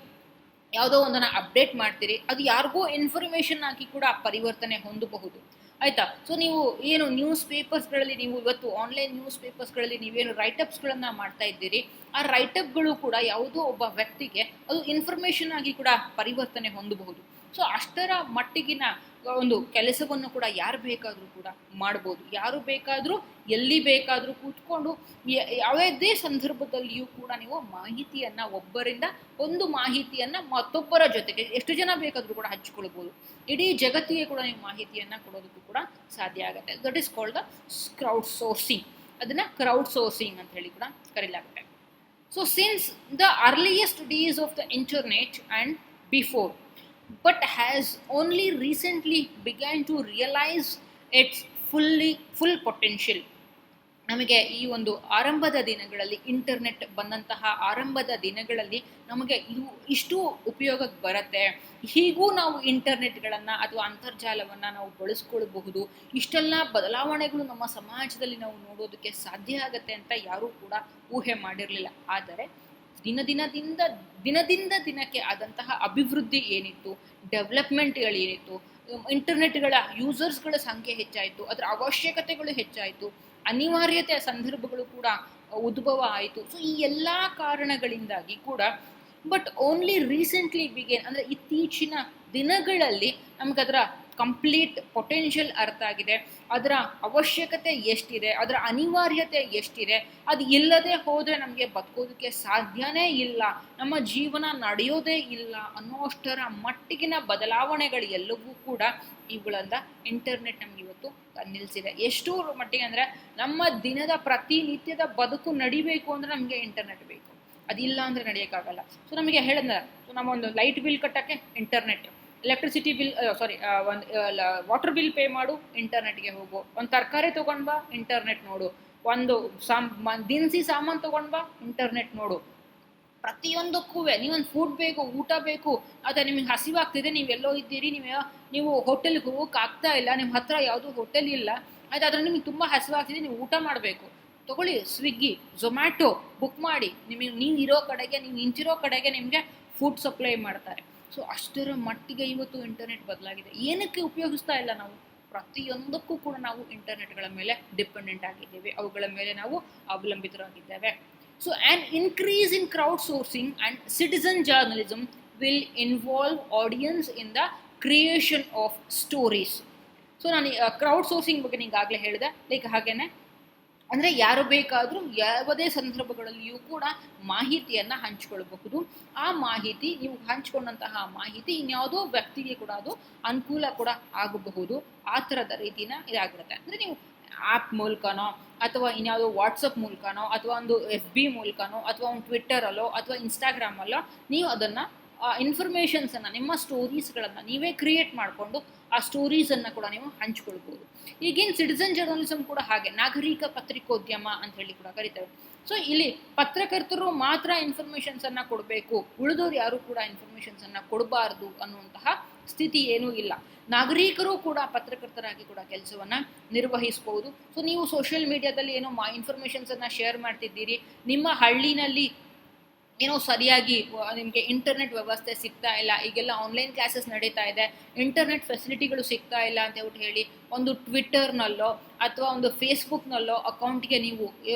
ಯಾವುದೋ ಒಂದನ್ನು ಅಪ್ಡೇಟ್ ಮಾಡ್ತೀರಿ, ಅದು ಯಾರಿಗೂ ಇನ್ಫಾರ್ಮೇಷನ್ ಆಗಿ ಕೂಡ ಪರಿವರ್ತನೆ ಹೊಂದಬಹುದು, ಆಯಿತಾ. ಸೊ ನೀವು ಏನು ನ್ಯೂಸ್ ಪೇಪರ್ಸ್ಗಳಲ್ಲಿ, ನೀವು ಇವತ್ತು ಆನ್ಲೈನ್ ನ್ಯೂಸ್ ಪೇಪರ್ಸ್ಗಳಲ್ಲಿ ನೀವೇನು ರೈಟಪ್ಸ್ಗಳನ್ನು ಮಾಡ್ತಾ ಇದ್ದೀರಿ, ಆ ರೈಟಪ್ಗಳು ಕೂಡ ಯಾವುದೋ ಒಬ್ಬ ವ್ಯಕ್ತಿಗೆ ಅದು ಇನ್ಫಾರ್ಮೇಷನ್ ಆಗಿ ಕೂಡ ಪರಿವರ್ತನೆ ಹೊಂದಬಹುದು. ಸೊ ಅಷ್ಟರ ಮಟ್ಟಿಗಿನ ಒಂದು ಕೆಲಸವನ್ನು ಕೂಡ ಯಾರು ಬೇಕಾದರೂ ಕೂಡ ಮಾಡ್ಬೋದು. ಯಾರು ಬೇಕಾದರೂ ಎಲ್ಲಿ ಬೇಕಾದರೂ ಕೂತ್ಕೊಂಡು ಯಾವುದೇ ಸಂದರ್ಭದಲ್ಲಿಯೂ ಕೂಡ ನೀವು ಮಾಹಿತಿಯನ್ನು, ಒಬ್ಬರಿಂದ ಒಂದು ಮಾಹಿತಿಯನ್ನು ಮತ್ತೊಬ್ಬರ ಜೊತೆಗೆ ಎಷ್ಟು ಜನ ಬೇಕಾದರೂ ಕೂಡ ಹಂಚಿಕೊಳ್ಬೋದು. ಇಡೀ ಜಗತ್ತಿಗೆ ಕೂಡ ನೀವು ಮಾಹಿತಿಯನ್ನು ಕೊಡೋದಕ್ಕೂ ಕೂಡ ಸಾಧ್ಯ ಆಗುತ್ತೆ. That is called the crowdsourcing. ಅದನ್ನು ಕ್ರೌಡ್ ಸೋರ್ಸಿಂಗ್ ಅಂತ ಹೇಳಿ ಕೂಡ ಕರೀಲಾಗುತ್ತೆ. So since the earliest days of the internet and before, but has only recently begun to realize its full potential. ನಮಗೆ ಈ ಒಂದು ಆರಂಭದ ದಿನಗಳಲ್ಲಿ, ಇಂಟರ್ನೆಟ್ ಬಂದಂತಹ ಆರಂಭದ ದಿನಗಳಲ್ಲಿ ನಮಗೆ ಇಷ್ಟು ಉಪಯೋಗಕ್ಕೆ ಬರುತ್ತೆ, ಹೀಗೂ ನಾವು ಇಂಟರ್ನೆಟ್ಗಳನ್ನು ಅಥವಾ ಅಂತರ್ಜಾಲವನ್ನು ನಾವು ಬಳಸ್ಕೊಳ್ಬಹುದು, ಇಷ್ಟೆಲ್ಲ ಬದಲಾವಣೆಗಳು ನಮ್ಮ ಸಮಾಜದಲ್ಲಿ ನಾವು ನೋಡೋದಕ್ಕೆ ಸಾಧ್ಯ ಆಗುತ್ತೆ ಅಂತ ಯಾರೂ ಕೂಡ ಊಹೆ ಮಾಡಿರಲಿಲ್ಲ. ಆದರೆ ದಿನದಿಂದ ದಿನಕ್ಕೆ ಆದಂತಹ ಅಭಿವೃದ್ಧಿ ಏನಿತ್ತು, ಡೆವಲಪ್ಮೆಂಟ್ಗಳೇನಿತ್ತು, ಇಂಟರ್ನೆಟ್ಗಳ ಯೂಸರ್ಸ್ಗಳ ಸಂಖ್ಯೆ ಹೆಚ್ಚಾಯಿತು, ಅದರ ಅವಶ್ಯಕತೆಗಳು ಹೆಚ್ಚಾಯಿತು, ಅನಿವಾರ್ಯತೆಯ ಸಂದರ್ಭಗಳು ಕೂಡ ಉದ್ಭವ ಆಯಿತು. ಸೊ ಈ ಎಲ್ಲ ಕಾರಣಗಳಿಂದಾಗಿ ಕೂಡ ಬಟ್ ಓನ್ಲಿ ರೀಸೆಂಟ್ಲಿ ಬಿಗೇನ್, ಅಂದರೆ ಇತ್ತೀಚಿನ ದಿನಗಳಲ್ಲಿ ನಮಗದರ ಕಂಪ್ಲೀಟ್ ಪೊಟೆನ್ಷಿಯಲ್ ಅರ್ಥ ಆಗಿದೆ, ಅದರ ಅವಶ್ಯಕತೆ ಎಷ್ಟಿದೆ, ಅದರ ಅನಿವಾರ್ಯತೆ ಎಷ್ಟಿದೆ, ಅದು ಇಲ್ಲದೆ ಹೋದರೆ ನಮಗೆ ಬದುಕೋದಕ್ಕೆ ಸಾಧ್ಯನೇ ಇಲ್ಲ, ನಮ್ಮ ಜೀವನ ನಡೆಯೋದೇ ಇಲ್ಲ ಅನ್ನೋಷ್ಟರ ಮಟ್ಟಿಗಿನ ಬದಲಾವಣೆಗಳು ಎಲ್ಲವೂ ಕೂಡ ಇವುಗಳಿಂದ ಇಂಟರ್ನೆಟ್ ನಮ್ಗೆ ಇವತ್ತು ನಿಲ್ಲಿಸಿದೆ. ಎಷ್ಟು ಮಟ್ಟಿಗೆ ಅಂದರೆ ನಮ್ಮ ದಿನದ ಪ್ರತಿನಿತ್ಯದ ಬದುಕು ನಡಿಬೇಕು ಅಂದರೆ ನಮಗೆ ಇಂಟರ್ನೆಟ್ ಬೇಕು, ಅದಿಲ್ಲ ಅಂದರೆ ನಡೆಯೋಕ್ಕಾಗಲ್ಲ. ಸೊ ನಮಗೆ ಹೇಳಿದ, ಸೊ ನಮ್ಮ ಒಂದು ಲೈಟ್ ಬಿಲ್ ಕಟ್ಟೋಕ್ಕೆ ಇಂಟರ್ನೆಟ್, ಎಲೆಕ್ಟ್ರಿಸಿಟಿ ಬಿಲ್ ಒಂದು ವಾಟರ್ ಬಿಲ್ ಪೇ ಮಾಡು, ಇಂಟರ್ನೆಟ್ಗೆ ಹೋಗು, ಒಂದು ತರಕಾರಿ ತೊಗೊಂಡ್ಬಾ, ಇಂಟರ್ನೆಟ್ ನೋಡು, ಒಂದು ದಿನಸಿ ಸಾಮಾನು ತೊಗೊಂಡ್ಬಾ, ಇಂಟರ್ನೆಟ್ ನೋಡು. ಪ್ರತಿಯೊಂದಕ್ಕೂ ನೀವೊಂದು ಫುಡ್ ಬೇಕು, ಊಟ ಬೇಕು, ಅಥವಾ ನಿಮಗೆ ಹಸಿವಾಗ್ತಿದೆ, ನೀವೆಲ್ಲೋ ಇದ್ದೀರಿ, ನೀವು ಹೋಟೆಲ್ಗೆ ಹೋಗೋಕೆ ಆಗ್ತಾ ಇಲ್ಲ, ನಿಮ್ಮ ಹತ್ರ ಯಾವುದೂ ಹೋಟೆಲ್ ಇಲ್ಲ, ಆಯ್ತು, ಆದರೆ ನಿಮಗೆ ತುಂಬ ಹಸಿವಾಗ್ತಿದೆ, ನೀವು ಊಟ ಮಾಡಬೇಕು, ತಗೊಳ್ಳಿ ಸ್ವಿಗ್ಗಿ, ಝೊಮ್ಯಾಟೊ ಬುಕ್ ಮಾಡಿ, ನೀವು ಇರೋ ಕಡೆಗೆ, ನೀವು ನಿಂತಿರೋ ಕಡೆಗೆ ನಿಮಗೆ ಫುಡ್ ಸಪ್ಲೈ ಮಾಡ್ತಾರೆ. ಸೊ ಅಷ್ಟರ ಮಟ್ಟಿಗೆ ಇವತ್ತು ಇಂಟರ್ನೆಟ್ ಬದಲಾಗಿದೆ. ಏನಕ್ಕೆ ಉಪಯೋಗಿಸ್ತಾ ಇಲ್ಲ ನಾವು? ಪ್ರತಿಯೊಂದಕ್ಕೂ ಕೂಡ ನಾವು ಇಂಟರ್ನೆಟ್ಗಳ ಮೇಲೆ ಡಿಪೆಂಡೆಂಟ್ ಆಗಿದ್ದೇವೆ, ಅವುಗಳ ಮೇಲೆ ನಾವು ಅವಲಂಬಿತರಾಗಿದ್ದೇವೆ. So an increase in crowdsourcing and citizen journalism will involve audience in the creation of stories. So ನಾನು ಕ್ರೌಡ್ ಸೋರ್ಸಿಂಗ್ ಬಗ್ಗೆ ಈಗಾಗಲೇ ಹೇಳಿದೆ. ಲೈಕ್ ಹಾಗೇನೆ ಅಂದರೆ ಯಾರು ಬೇಕಾದರೂ ಯಾವುದೇ ಸಂದರ್ಭಗಳಲ್ಲಿಯೂ ಕೂಡ ಮಾಹಿತಿಯನ್ನು ಹಂಚ್ಕೊಳ್ಬಹುದು. ಆ ಮಾಹಿತಿ, ನೀವು ಹಂಚ್ಕೊಂಡಂತಹ ಮಾಹಿತಿ ಇನ್ಯಾವುದೋ ವ್ಯಕ್ತಿಗೆ ಕೂಡ ಅದು ಅನುಕೂಲ ಕೂಡ ಆಗಬಹುದು. ಆ ಥರದ ರೀತಿನ ಇದಾಗಿರುತ್ತೆ. ಅಂದರೆ ನೀವು ಆ್ಯಪ್ ಮೂಲಕನೋ, ಅಥವಾ ಇನ್ಯಾವುದೋ ವಾಟ್ಸಪ್ ಮೂಲಕನೋ, ಅಥವಾ ಒಂದು FB ಮೂಲಕನೋ, ಅಥವಾ ಒಂದು ಟ್ವಿಟ್ಟರಲ್ಲೋ, ಅಥವಾ ಇನ್ಸ್ಟಾಗ್ರಾಮಲ್ಲೋ ನೀವು ಅದನ್ನು ಇನ್ಫಾರ್ಮೇಷನ್ಸನ್ನು, ನಿಮ್ಮ ಸ್ಟೋರೀಸ್ಗಳನ್ನು ನೀವೇ ಕ್ರಿಯೇಟ್ ಮಾಡಿಕೊಂಡು ಆ ಸ್ಟೋರೀಸನ್ನು ಕೂಡ ನೀವು ಹಂಚ್ಕೊಳ್ಬೋದು. ಈಗೇನು ಸಿಟಿಸನ್ ಜರ್ನಲಿಸಮ್ ಕೂಡ ಹಾಗೆ, ನಾಗರಿಕ ಪತ್ರಿಕೋದ್ಯಮ ಅಂತ ಹೇಳಿ ಕೂಡ ಕರೀತಾರೆ. ಸೊ ಇಲ್ಲಿ ಪತ್ರಕರ್ತರು ಮಾತ್ರ ಇನ್ಫಾರ್ಮೇಷನ್ಸನ್ನು ಕೊಡಬೇಕು, ಉಳಿದವರು ಯಾರು ಕೂಡ ಇನ್ಫಾರ್ಮೇಷನ್ಸನ್ನು ಕೊಡಬಾರ್ದು ಅನ್ನುವಂತಹ ಸ್ಥಿತಿ ಏನೂ ಇಲ್ಲ. ನಾಗರಿಕರು ಕೂಡ ಪತ್ರಕರ್ತರಾಗಿ ಕೂಡ ಕೆಲಸವನ್ನು ನಿರ್ವಹಿಸ್ಬೋದು. ಸೊ ನೀವು ಸೋಷಿಯಲ್ ಮೀಡಿಯಾದಲ್ಲಿ ಏನೋ ಇನ್ಫಾರ್ಮೇಷನ್ಸನ್ನು ಶೇರ್ ಮಾಡ್ತಿದ್ದೀರಿ, ನಿಮ್ಮ ಹಳ್ಳಿನಲ್ಲಿ ಏನೋ ಸರಿಯಾಗಿ ನಿಮಗೆ ಇಂಟರ್ನೆಟ್ ವ್ಯವಸ್ಥೆ ಸಿಗ್ತಾ ಇಲ್ಲ, ಈಗೆಲ್ಲ ಆನ್ಲೈನ್ ಕ್ಲಾಸಸ್ ನಡೀತಾ ಇದೆ, ಇಂಟರ್ನೆಟ್ ಫೆಸಿಲಿಟಿಗಳು ಸಿಗ್ತಾ ಇಲ್ಲ ಅಂತ ಹೇಳಿ ಒಂದು ಟ್ವಿಟ್ಟರ್ನಲ್ಲೋ ಅಥವಾ ಒಂದು ಫೇಸ್ಬುಕ್ನಲ್ಲೋ ಅಕೌಂಟ್ಗೆ ನೀವು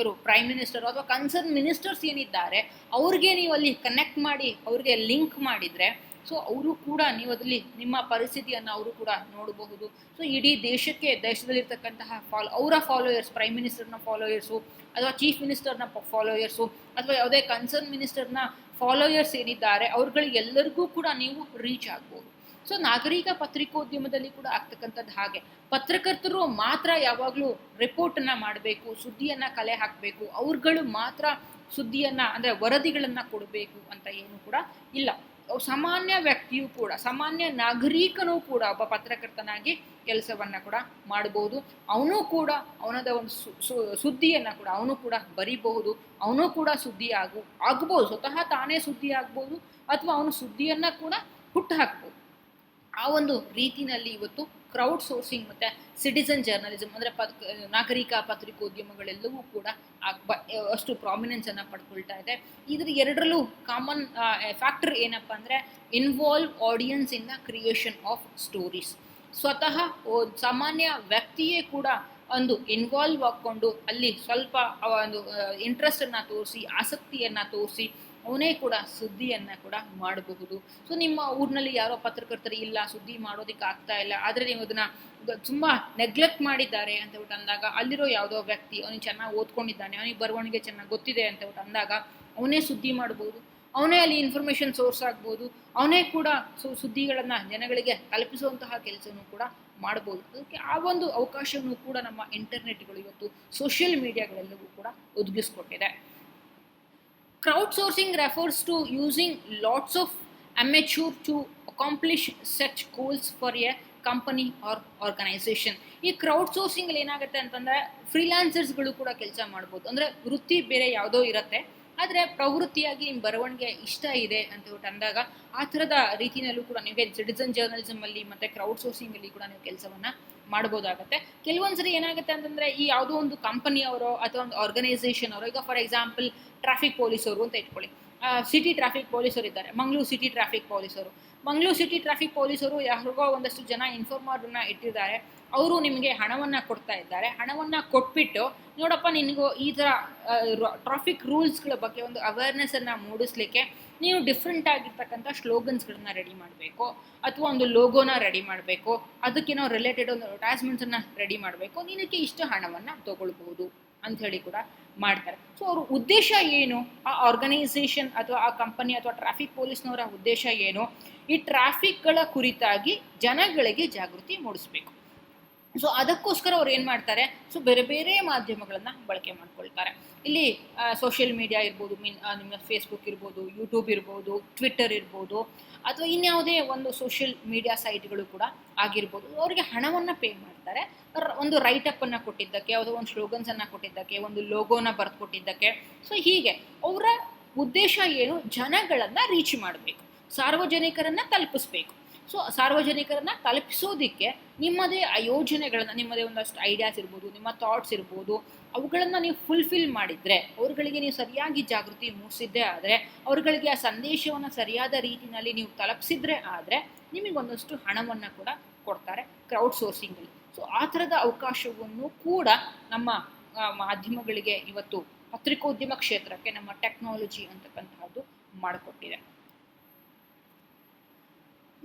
ಪ್ರೈಮ್ ಮಿನಿಸ್ಟರ್ ಅಥವಾ ಕನ್ಸರ್ನ್ ಮಿನಿಸ್ಟರ್ಸ್ ಏನಿದ್ದಾರೆ ಅವ್ರಿಗೆ ನೀವು ಅಲ್ಲಿ ಕನೆಕ್ಟ್ ಮಾಡಿ ಅವ್ರಿಗೆ ಲಿಂಕ್ ಮಾಡಿದರೆ, ಸೊ ಅವರು ಕೂಡ ನೀವು ಅದರಲ್ಲಿ ನಿಮ್ಮ ಪರಿಸ್ಥಿತಿಯನ್ನು ಅವರು ಕೂಡ ನೋಡಬಹುದು. ಸೊ ಇಡೀ ದೇಶದಲ್ಲಿರ್ತಕ್ಕಂತಹ ಅವರ ಫಾಲೋಯರ್ಸ್, ಪ್ರೈಮ್ ಮಿನಿಸ್ಟರ್ನ ಫಾಲೋಯರ್ಸು ಅಥವಾ ಚೀಫ್ ಮಿನಿಸ್ಟರ್ನ ಫಾಲೋಯರ್ಸು ಅಥವಾ ಯಾವುದೇ ಕನ್ಸರ್ನ್ ಮಿನಿಸ್ಟರ್ನ ಫಾಲೋಯರ್ಸ್ ಏನಿದ್ದಾರೆ ಅವ್ರುಗಳಿಗೆಲ್ಲರಿಗೂ ಕೂಡ ನೀವು ರೀಚ್ ಆಗ್ಬೋದು. ಸೊ ನಾಗರಿಕ ಪತ್ರಿಕೋದ್ಯಮದಲ್ಲಿ ಕೂಡ ಆಗ್ತಕ್ಕಂಥದ್ದು ಹಾಗೆ. ಪತ್ರಕರ್ತರು ಮಾತ್ರ ಯಾವಾಗಲೂ ರಿಪೋರ್ಟನ್ನು ಮಾಡಬೇಕು, ಸುದ್ದಿಯನ್ನು ಕಲೆ ಹಾಕಬೇಕು, ಅವ್ರುಗಳು ಮಾತ್ರ ಸುದ್ದಿಯನ್ನು ಅಂದರೆ ವರದಿಗಳನ್ನು ಕೊಡಬೇಕು ಅಂತ ಏನು ಕೂಡ ಇಲ್ಲ. ಸಾಮಾನ್ಯ ವ್ಯಕ್ತಿಯೂ ಕೂಡ, ಸಾಮಾನ್ಯ ನಾಗರಿಕನೂ ಕೂಡ ಒಬ್ಬ ಪತ್ರಕರ್ತನಾಗಿ ಕೆಲಸವನ್ನು ಕೂಡ ಮಾಡಬಹುದು. ಅವನು ಕೂಡ ಅವನದ ಒಂದು ಸುದ್ದಿಯನ್ನು ಕೂಡ ಅವನು ಕೂಡ ಬರಿಬಹುದು, ಅವನು ಕೂಡ ಸುದ್ದಿ ಆಗ್ಬೋದು, ಸ್ವತಃ ತಾನೇ ಸುದ್ದಿ ಆಗ್ಬೋದು, ಅಥವಾ ಅವನು ಸುದ್ದಿಯನ್ನು ಕೂಡ ಹುಟ್ಟು ಹಾಕ್ಬೋದು. ಆ ಒಂದು ರೀತಿಯಲ್ಲಿ ಇವತ್ತು ಕ್ರೌಡ್ ಸೋರ್ಸಿಂಗ್ ಮತ್ತು ಸಿಟಿಸನ್ ಜರ್ನಲಿಸಮ್ ಅಂದರೆ ನಾಗರಿಕ ಪತ್ರಿಕೋದ್ಯಮಗಳೆಲ್ಲವೂ ಕೂಡ ಅಷ್ಟು ಪ್ರಾಮಿನೆನ್ಸನ್ನು ಪಡ್ಕೊಳ್ತಾ ಇದೆ. ಇದ್ರ ಎರಡರಲ್ಲೂ ಕಾಮನ್ ಫ್ಯಾಕ್ಟರ್ ಏನಪ್ಪ ಅಂದರೆ involve audience in the creation of stories. ಸ್ವತಃ ಸಾಮಾನ್ಯ ವ್ಯಕ್ತಿಯೇ ಕೂಡ ಒಂದು ಇನ್ವಾಲ್ವ್ ಆಗಿಕೊಂಡು ಅಲ್ಲಿ ಸ್ವಲ್ಪ ಒಂದು ಇಂಟ್ರೆಸ್ಟನ್ನು ತೋರಿಸಿ, ಆಸಕ್ತಿಯನ್ನು ತೋರಿಸಿ ಅವನೇ ಕೂಡ ಸುದ್ದಿಯನ್ನು ಕೂಡ ಮಾಡಬಹುದು. ಸೊ ನಿಮ್ಮ ಊರಿನಲ್ಲಿ ಯಾರೋ ಪತ್ರಕರ್ತರು ಇಲ್ಲ, ಸುದ್ದಿ ಮಾಡೋದಕ್ಕೆ ಆಗ್ತಾ ಇಲ್ಲ, ಆದರೆ ನೀವು ಅದನ್ನು ತುಂಬ ನೆಗ್ಲೆಕ್ಟ್ ಮಾಡಿದ್ದಾರೆ ಅಂತ ಹೇಳ್ಬಿಟ್ಟು ಅಂದಾಗ ಅಲ್ಲಿರೋ ಯಾವುದೋ ವ್ಯಕ್ತಿ ಅವನಿಗೆ ಚೆನ್ನಾಗಿ ಓದ್ಕೊಂಡಿದ್ದಾನೆ, ಅವನಿಗೆ ಬರವಣಿಗೆ ಚೆನ್ನಾಗಿ ಗೊತ್ತಿದೆ ಅಂತ ಹೇಳ್ಬಿಟ್ಟು ಅಂದಾಗ ಅವನೇ ಸುದ್ದಿ ಮಾಡ್ಬೋದು, ಅವನೇ ಅಲ್ಲಿ ಇನ್ಫಾರ್ಮೇಷನ್ ಸೋರ್ಸ್ ಆಗ್ಬೋದು, ಅವನೇ ಕೂಡ ಸುದ್ದಿಗಳನ್ನು ಜನಗಳಿಗೆ ತಲುಪಿಸುವಂತಹ ಕೆಲಸವೂ ಕೂಡ ಮಾಡ್ಬೋದು. ಅದಕ್ಕೆ ಆ ಒಂದು ಅವಕಾಶವನ್ನು ಕೂಡ ನಮ್ಮ ಇಂಟರ್ನೆಟ್ಗಳು ಇವತ್ತು ಸೋಷಿಯಲ್ ಮೀಡಿಯಾಗಳೆಲ್ಲವೂ ಕೂಡ ಒದಗಿಸ್ಕೊಟ್ಟಿದೆ. Crowdsourcing refers to using lots of amateur to accomplish such goals for a company or organisation. ಈ ಕ್ರೌಡ್ ಸೋರ್ಸಿಂಗಲ್ಲಿ ಏನಾಗುತ್ತೆ ಅಂತಂದರೆ ಫ್ರೀಲಾನ್ಸರ್ಸ್ಗಳು ಕೂಡ ಕೆಲಸ ಮಾಡ್ಬೋದು. ಅಂದರೆ ವೃತ್ತಿ ಬೇರೆ ಯಾವುದೋ ಇರುತ್ತೆ, ಆದರೆ ಪ್ರವೃತ್ತಿಯಾಗಿ ನಿಮ್ಮ ಬರವಣಿಗೆ ಇಷ್ಟ ಇದೆ ಅಂತ ಹೇಳ್ಬಿಟ್ಟು ಅಂದಾಗ ಆ ಥರದ ರೀತಿಯಲ್ಲೂ ಕೂಡ ನಿಮಗೆ ಸಿಟಿಸನ್ ಜರ್ನಲಿಸಮಲ್ಲಿ ಮತ್ತು ಕ್ರೌಡ್ ಸೋರ್ಸಿಂಗಲ್ಲಿ ಕೂಡ ನೀವು ಕೆಲಸವನ್ನು ಮಾಡ್ಬೋದಾಗತ್ತೆ. ಕೆಲವೊಂದ್ಸರಿ ಏನಾಗುತ್ತೆ ಅಂತಂದರೆ ಈ ಯಾವುದೋ ಒಂದು ಕಂಪನಿಯವರೋ ಅಥವಾ ಒಂದು ಆರ್ಗನೈಸೇಷನ್ ಅವರು, ಈಗ ಫಾರ್ ಎಕ್ಸಾಂಪಲ್ ಟ್ರಾಫಿಕ್ ಪೊಲೀಸರು ಅಂತ ಇಟ್ಕೊಳ್ಳಿ, ಸಿಟಿ ಟ್ರಾಫಿಕ್ ಪೊಲೀಸರು ಇದ್ದಾರೆ, ಮಂಗಳೂರು ಸಿಟಿ ಟ್ರಾಫಿಕ್ ಪೊಲೀಸರು ಯಾರಿಗೋ ಒಂದಷ್ಟು ಜನ ಇನ್ಫಾರ್ಮರ್ನ ಇಟ್ಟಿದ್ದಾರೆ, ಅವರು ನಿಮಗೆ ಹಣವನ್ನು ಕೊಡ್ತಾ ಇದ್ದಾರೆ. ಹಣವನ್ನು ಕೊಟ್ಬಿಟ್ಟು ನೋಡಪ್ಪ ನಿನಗೂ ಈ ಥರ ಟ್ರಾಫಿಕ್ ರೂಲ್ಸ್ಗಳ ಬಗ್ಗೆ ಒಂದು ಅವೇರ್ನೆಸ್ಸನ್ನು ಮೂಡಿಸ್ಲಿಕ್ಕೆ ನೀವು ಡಿಫ್ರೆಂಟ್ ಆಗಿರ್ತಕ್ಕಂಥ ಸ್ಲೋಗನ್ಸ್ಗಳನ್ನ ರೆಡಿ ಮಾಡಬೇಕು, ಅಥವಾ ಒಂದು ಲೋಗೋನ ರೆಡಿ ಮಾಡಬೇಕು, ಅದಕ್ಕೇನೋ ರಿಲೇಟೆಡ್ ಒಂದು ಅಡ್ವರ್ಟೈಸ್ಮೆಂಟ್ಸನ್ನು ರೆಡಿ ಮಾಡಬೇಕು, ನಿನಗೆ ಇಷ್ಟು ಹಣವನ್ನು ತೊಗೊಳ್ಬೋದು ಅಂಥೇಳಿ ಕೂಡ ಮಾಡ್ತಾರೆ. ಸೊ ಅವ್ರ ಉದ್ದೇಶ ಏನು, ಆ ಆರ್ಗನೈಸೇಷನ್ ಅಥವಾ ಆ ಕಂಪನಿ ಅಥವಾ ಟ್ರಾಫಿಕ್ ಪೊಲೀಸ್ನವರ ಉದ್ದೇಶ ಏನು, ಈ ಟ್ರಾಫಿಕ್ಗಳ ಕುರಿತಾಗಿ ಜನಗಳಿಗೆ ಜಾಗೃತಿ ಮೂಡಿಸ್ಬೇಕು. ಸೊ ಅದಕ್ಕೋಸ್ಕರ ಅವ್ರು ಏನು ಮಾಡ್ತಾರೆ, ಸೊ ಬೇರೆ ಬೇರೆ ಮಾಧ್ಯಮಗಳನ್ನು ಬಳಕೆ ಮಾಡ್ಕೊಳ್ತಾರೆ. ಇಲ್ಲಿ ಸೋಷಿಯಲ್ ಮೀಡಿಯಾ ಇರ್ಬೋದು, ನಿಮ್ಮ ಫೇಸ್ಬುಕ್ ಇರ್ಬೋದು, ಯೂಟ್ಯೂಬ್ ಇರ್ಬೋದು, ಟ್ವಿಟ್ಟರ್ ಇರ್ಬೋದು, ಅಥವಾ ಇನ್ಯಾವುದೇ ಒಂದು ಸೋಷಿಯಲ್ ಮೀಡಿಯಾ ಸೈಟ್ಗಳು ಕೂಡ ಆಗಿರ್ಬೋದು. ಅವರಿಗೆ ಹಣವನ್ನು ಪೇ ಮಾಡ್ತಾರೆ, ಒಂದು ರೈಟಪ್ಪನ್ನು ಕೊಟ್ಟಿದ್ದಕ್ಕೆ, ಯಾವುದೋ ಒಂದು ಸ್ಲೋಗನ್ಸನ್ನು ಕೊಟ್ಟಿದ್ದಕ್ಕೆ, ಒಂದು ಲೋಗೋನ ಬರೆದು ಕೊಟ್ಟಿದ್ದಕ್ಕೆ. ಸೊ ಹೀಗೆ ಅವರ ಉದ್ದೇಶ ಏನು, ಜನಗಳನ್ನು ರೀಚ್ ಮಾಡಬೇಕು, ಸಾರ್ವಜನಿಕರನ್ನು ತಲುಪಿಸ್ಬೇಕು. ಸೊ ಸಾರ್ವಜನಿಕರನ್ನು ತಲುಪಿಸೋದಕ್ಕೆ ನಿಮ್ಮದೇ ಯೋಜನೆಗಳನ್ನು, ನಿಮ್ಮದೇ ಒಂದಷ್ಟು ಐಡಿಯಾಸ್ ಇರ್ಬೋದು, ನಿಮ್ಮ ಥಾಟ್ಸ್ ಇರ್ಬೋದು, ಅವುಗಳನ್ನು ನೀವು ಫುಲ್ಫಿಲ್ ಮಾಡಿದರೆ, ಅವ್ರುಗಳಿಗೆ ನೀವು ಸರಿಯಾಗಿ ಜಾಗೃತಿ ಮೂಡಿಸಿದ್ದೇ ಆದರೆ, ಅವ್ರುಗಳಿಗೆ ಆ ಸಂದೇಶವನ್ನು ಸರಿಯಾದ ರೀತಿಯಲ್ಲಿ ನೀವು ತಲುಪಿಸಿದ್ರೆ ಆದರೆ ನಿಮಗೊಂದಷ್ಟು ಹಣವನ್ನು ಕೂಡ ಕೊಡ್ತಾರೆ ಕ್ರೌಡ್ ಸೋರ್ಸಿಂಗಲ್ಲಿ. ಸೊ ಆ ಥರದ ಅವಕಾಶವನ್ನು ಕೂಡ ನಮ್ಮ ಮಾಧ್ಯಮಗಳಿಗೆ ಇವತ್ತು ಪತ್ರಿಕೋದ್ಯಮ ಕ್ಷೇತ್ರಕ್ಕೆ ನಮ್ಮ ಟೆಕ್ನಾಲಜಿ ಅಂತಕ್ಕಂತಹದ್ದು ಮಾಡಿಕೊಟ್ಟಿದೆ.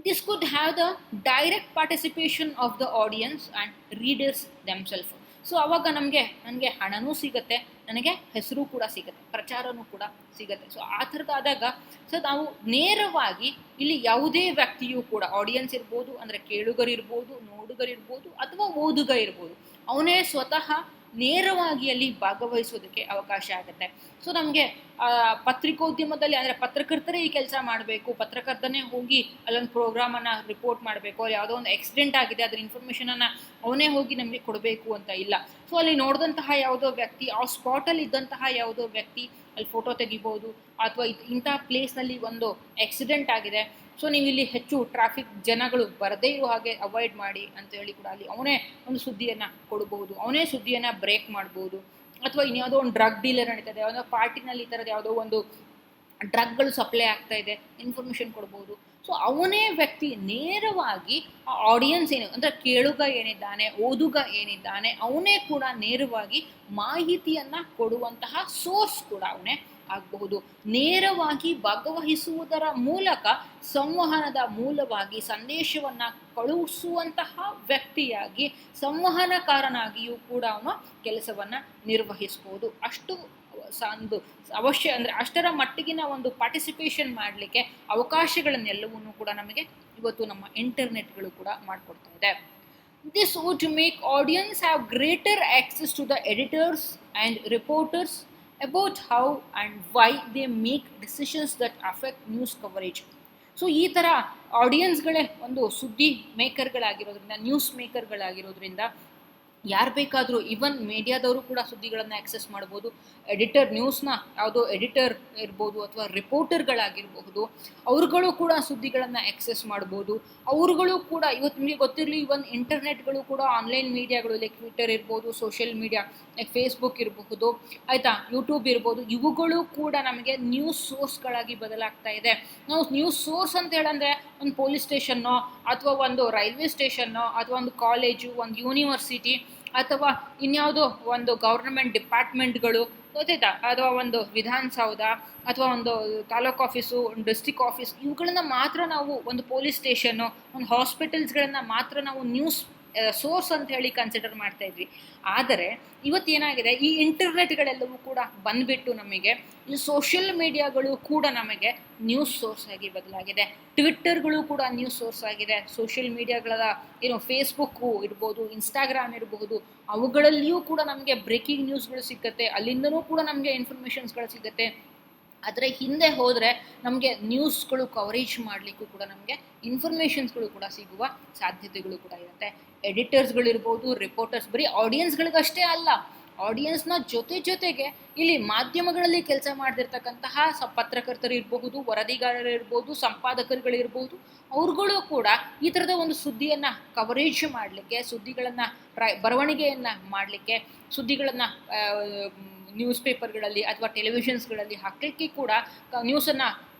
This could have the direct participation of the audience and readers themselves. So ಅವಾಗ ನನಗೆ ಹಣನೂ ಸಿಗುತ್ತೆ, ನನಗೆ ಹೆಸರು ಕೂಡ ಸಿಗುತ್ತೆ, ಪ್ರಚಾರನೂ ಕೂಡ ಸಿಗುತ್ತೆ. ಸೊ ಆ ಥರದಾದಾಗ ಸೊ ನಾವು ನೇರವಾಗಿ ಇಲ್ಲಿ ಯಾವುದೇ ವ್ಯಕ್ತಿಯೂ ಕೂಡ, ಆಡಿಯನ್ಸ್ ಇರ್ಬೋದು, ಅಂದರೆ ಕೇಳುಗರಿರ್ಬೋದು, ನೋಡುಗರಿರ್ಬೋದು, ಅಥವಾ ಓದುಗ ಇರ್ಬೋದು, ಅವನೇ ಸ್ವತಃ ನೇರವಾಗಿ ಅಲ್ಲಿ ಭಾಗವಹಿಸೋದಕ್ಕೆ ಅವಕಾಶ ಆಗುತ್ತೆ. ಸೊ ನಮಗೆ ಪತ್ರಿಕೋದ್ಯಮದಲ್ಲಿ ಅಂದರೆ ಪತ್ರಕರ್ತರೇ ಈ ಕೆಲಸ ಮಾಡಬೇಕು, ಪತ್ರಕರ್ತನೇ ಹೋಗಿ ಅಲ್ಲೊಂದು ಪ್ರೋಗ್ರಾಮನ್ನು ರಿಪೋರ್ಟ್ ಮಾಡಬೇಕು, ಅಲ್ಲಿ ಯಾವುದೋ ಒಂದು ಆಕ್ಸಿಡೆಂಟ್ ಆಗಿದೆ ಅದರ ಇನ್ಫಾರ್ಮೇಷನನ್ನು ಅವನೇ ಹೋಗಿ ನಮಗೆ ಕೊಡಬೇಕು ಅಂತ ಇಲ್ಲ. ಸೊ ಅಲ್ಲಿ ನೋಡಿದಂತಹ ಯಾವುದೋ ವ್ಯಕ್ತಿ, ಆ ಸ್ಪಾಟಲ್ಲಿ ಇದ್ದಂತಹ ಯಾವುದೋ ವ್ಯಕ್ತಿ ಅಲ್ಲಿ ಫೋಟೋ ತೆಗಿಬೋದು, ಅಥವಾ ಇಂಥ ಪ್ಲೇಸ್ನಲ್ಲಿ ಒಂದು ಆಕ್ಸಿಡೆಂಟ್ ಆಗಿದೆ, ಸೊ ನೀವು ಇಲ್ಲಿ ಹೆಚ್ಚು ಟ್ರಾಫಿಕ್ ಜನಗಳು ಬರದೇ ಇರೋ ಹಾಗೆ ಅವಾಯ್ಡ್ ಮಾಡಿ ಅಂತ ಹೇಳಿ ಕೂಡ ಅಲ್ಲಿ ಅವನೇ ಒಂದು ಸುದ್ದಿಯನ್ನು ಕೊಡ್ಬೋದು, ಅವನೇ ಸುದ್ದಿಯನ್ನು ಬ್ರೇಕ್ ಮಾಡ್ಬೋದು. ಅಥವಾ ಇನ್ಯಾವುದೋ ಒಂದು ಡ್ರಗ್ ಡೀಲರ್ ನಡೀತದೆ, ಯಾವುದೋ ಪಾರ್ಟಿನಲ್ಲಿ ಈ ಥರದ್ದು ಯಾವುದೋ ಒಂದು ಡ್ರಗ್ಗಳು ಸಪ್ಲೈ ಆಗ್ತಾ ಇದೆ, ಇನ್ಫಾರ್ಮೇಷನ್ ಕೊಡ್ಬೋದು. ಸೊ ಅವನೇ ವ್ಯಕ್ತಿ ನೇರವಾಗಿ ಆ ಆಡಿಯನ್ಸ್ ಏನು ಅಂದರೆ ಕೇಳುಗ ಏನಿದ್ದಾನೆ, ಓದುಗ ಏನಿದ್ದಾನೆ, ಅವನೇ ಕೂಡ ನೇರವಾಗಿ ಮಾಹಿತಿಯನ್ನು ಕೊಡುವಂತಹ ಸೋರ್ಸ್ ಕೂಡ ಅವನೇ ಆಗಬಹುದು. ನೇರವಾಗಿ ಭಾಗವಹಿಸುವುದರ ಮೂಲಕ ಸಂವಹನದ ಮೂಲವಾಗಿ ಸಂದೇಶವನ್ನು ಕಳುಹಿಸುವಂತಹ ವ್ಯಕ್ತಿಯಾಗಿ ಸಂವಹನಕಾರನಾಗಿಯೂ ಕೂಡ ಅವನು ಕೆಲಸವನ್ನು ನಿರ್ವಹಿಸ್ಬೋದು. ಅಷ್ಟು ಒಂದು ಅವಶ್ಯ ಅಂದರೆ ಅಷ್ಟರ ಮಟ್ಟಿಗಿನ ಒಂದು ಪಾರ್ಟಿಸಿಪೇಷನ್ ಮಾಡಲಿಕ್ಕೆ ಅವಕಾಶಗಳನ್ನೆಲ್ಲವನ್ನೂ ಕೂಡ ನಮಗೆ ಇವತ್ತು ನಮ್ಮ ಇಂಟರ್ನೆಟ್ಗಳು ಕೂಡ ಮಾಡಿಕೊಡ್ತಾ ಇದೆ. This would make audience have greater access to the editors and reporters about how and why they make decisions that affect news coverage. So ಈ ಥರ ಆಡಿಯನ್ಸ್ಗಳೇ ಒಂದು ಸುದ್ದಿ ಮೇಕರ್ಗಳಾಗಿರೋದ್ರಿಂದ, ನ್ಯೂಸ್ ಮೇಕರ್ಗಳಾಗಿರೋದ್ರಿಂದ ಯಾರು ಬೇಕಾದರೂ, ಈವನ್ ಮೀಡಿಯಾದವರು ಕೂಡ ಸುದ್ದಿಗಳನ್ನು ಆಕ್ಸೆಸ್ ಮಾಡ್ಬೋದು. ಎಡಿಟರ್, ನ್ಯೂಸ್ನ ಯಾವುದೋ ಎಡಿಟರ್ ಇರ್ಬೋದು ಅಥವಾ ರಿಪೋರ್ಟರ್ಗಳಾಗಿರಬಹುದು, ಅವ್ರುಗಳು ಕೂಡ ಸುದ್ದಿಗಳನ್ನು ಆಕ್ಸೆಸ್ ಮಾಡ್ಬೋದು. ಅವ್ರುಗಳು ಕೂಡ ಇವತ್ತು ನಿಮಗೆ ಗೊತ್ತಿರಲಿ, ಇವನ್ ಇಂಟರ್ನೆಟ್ಗಳು ಕೂಡ ಆನ್ಲೈನ್ ಮೀಡಿಯಾಗಳು ಲೈಕ್ ಟ್ವಿಟರ್ ಇರ್ಬೋದು, ಸೋಷಿಯಲ್ ಮೀಡಿಯಾ ಲೈಕ್ ಫೇಸ್ಬುಕ್ ಇರಬಹುದು, ಆಯಿತಾ, ಯೂಟ್ಯೂಬ್ ಇರ್ಬೋದು, ಇವುಗಳು ಕೂಡ ನಮಗೆ ನ್ಯೂಸ್ ಸೋರ್ಸ್ಗಳಾಗಿ ಬದಲಾಗ್ತಾ ಇದೆ. ನಾವು ನ್ಯೂಸ್ ಸೋರ್ಸ್ ಅಂತ ಹೇಳಂದರೆ ಒಂದು ಪೊಲೀಸ್ ಸ್ಟೇಷನ್ನೋ ಅಥವಾ ಒಂದು ರೈಲ್ವೆ ಸ್ಟೇಷನ್ನೋ ಅಥವಾ ಒಂದು ಕಾಲೇಜು, ಒಂದು ಯೂನಿವರ್ಸಿಟಿ ಅಥವಾ ಇನ್ಯಾವುದೋ ಒಂದು ಗೌರ್ನಮೆಂಟ್ ಡಿಪಾರ್ಟ್ಮೆಂಟ್ಗಳು ಗೊತ್ತಾಯ್ತಾ, ಅಥವಾ ಒಂದು ವಿಧಾನಸೌಧ ಅಥವಾ ಒಂದು ತಾಲೂಕು ಆಫೀಸು, ಒಂದು ಡಿಸ್ಟ್ರಿಕ್ಟ್ ಆಫೀಸ್, ಇವುಗಳನ್ನ ಮಾತ್ರ ನಾವು, ಒಂದು ಪೊಲೀಸ್ ಸ್ಟೇಷನ್ನು, ಒಂದು ಹಾಸ್ಪಿಟಲ್ಸ್ಗಳನ್ನು ಮಾತ್ರ ನಾವು ನ್ಯೂಸ್ ಸೋರ್ಸ್ ಅಂತ ಹೇಳಿ ಕನ್ಸಿಡರ್ ಮಾಡ್ತಾ ಇದ್ವಿ. ಆದರೆ ಇವತ್ತೇನಾಗಿದೆ, ಈ ಇಂಟರ್ನೆಟ್ಗಳೆಲ್ಲವೂ ಕೂಡ ಬಂದುಬಿಟ್ಟು ನಮಗೆ ಈ ಸೋಷಿಯಲ್ ಮೀಡಿಯಾಗಳು ಕೂಡ ನಮಗೆ ನ್ಯೂಸ್ ಸೋರ್ಸ್ ಆಗಿ ಬದಲಾಗಿದೆ. ಟ್ವಿಟ್ಟರ್ಗಳು ಕೂಡ ನ್ಯೂಸ್ ಸೋರ್ಸ್ ಆಗಿದೆ. ಸೋಷಿಯಲ್ ಮೀಡಿಯಾಗಳ ಫೇಸ್ಬುಕ್ಕು ಇರ್ಬೋದು, ಇನ್ಸ್ಟಾಗ್ರಾಮ್ ಇರಬಹುದು, ಅವುಗಳಲ್ಲಿಯೂ ಕೂಡ ನಮಗೆ ಬ್ರೇಕಿಂಗ್ ನ್ಯೂಸ್ಗಳು ಸಿಗುತ್ತೆ, ಅಲ್ಲಿಂದನೂ ಕೂಡ ನಮಗೆ ಇನ್ಫಾರ್ಮೇಷನ್ಸ್ಗಳು ಸಿಗುತ್ತೆ. ಆದರೆ ಹಿಂದೆ ಹೋದರೆ ನಮಗೆ ನ್ಯೂಸ್ಗಳು ಕವರೇಜ್ ಮಾಡಲಿಕ್ಕೂ ಕೂಡ ನಮಗೆ ಇನ್ಫಾರ್ಮೇಷನ್ಸ್ಗಳು ಕೂಡ ಸಿಗುವ ಸಾಧ್ಯತೆಗಳು ಕೂಡ ಇರುತ್ತೆ. ಎಡಿಟರ್ಸ್ಗಳಿರ್ಬೋದು, ರಿಪೋರ್ಟರ್ಸ್, ಬರೀ ಆಡಿಯನ್ಸ್ಗಳಿಗಷ್ಟೇ ಅಲ್ಲ, ಆಡಿಯನ್ಸ್ನ ಜೊತೆಗೆ ಇಲ್ಲಿ ಮಾಧ್ಯಮಗಳಲ್ಲಿ ಕೆಲಸ ಮಾಡ್ತಿರ್ತಕ್ಕಂತಹ ಪತ್ರಕರ್ತರು ಇರಬಹುದು, ವರದಿಗಾರರು ಇರ್ಬೋದು, ಸಂಪಾದಕರುಗಳಿರ್ಬೋದು, ಅವ್ರುಗಳು ಕೂಡ ಈ ಥರದ ಒಂದು ಸುದ್ದಿಯನ್ನು ಕವರೇಜ್ ಮಾಡಲಿಕ್ಕೆ, ಸುದ್ದಿಗಳನ್ನು ಬರವಣಿಗೆಯನ್ನು ಮಾಡಲಿಕ್ಕೆ, ಸುದ್ದಿಗಳನ್ನು ನ್ಯೂಸ್ ಪೇಪರ್ಗಳಲ್ಲಿ ಅಥವಾ ಟೆಲಿವಿಷನ್ಸ್ಗಳಲ್ಲಿ ಹಾಕಲಿಕ್ಕೆ ಕೂಡ, ನ್ಯೂಸನ್ನು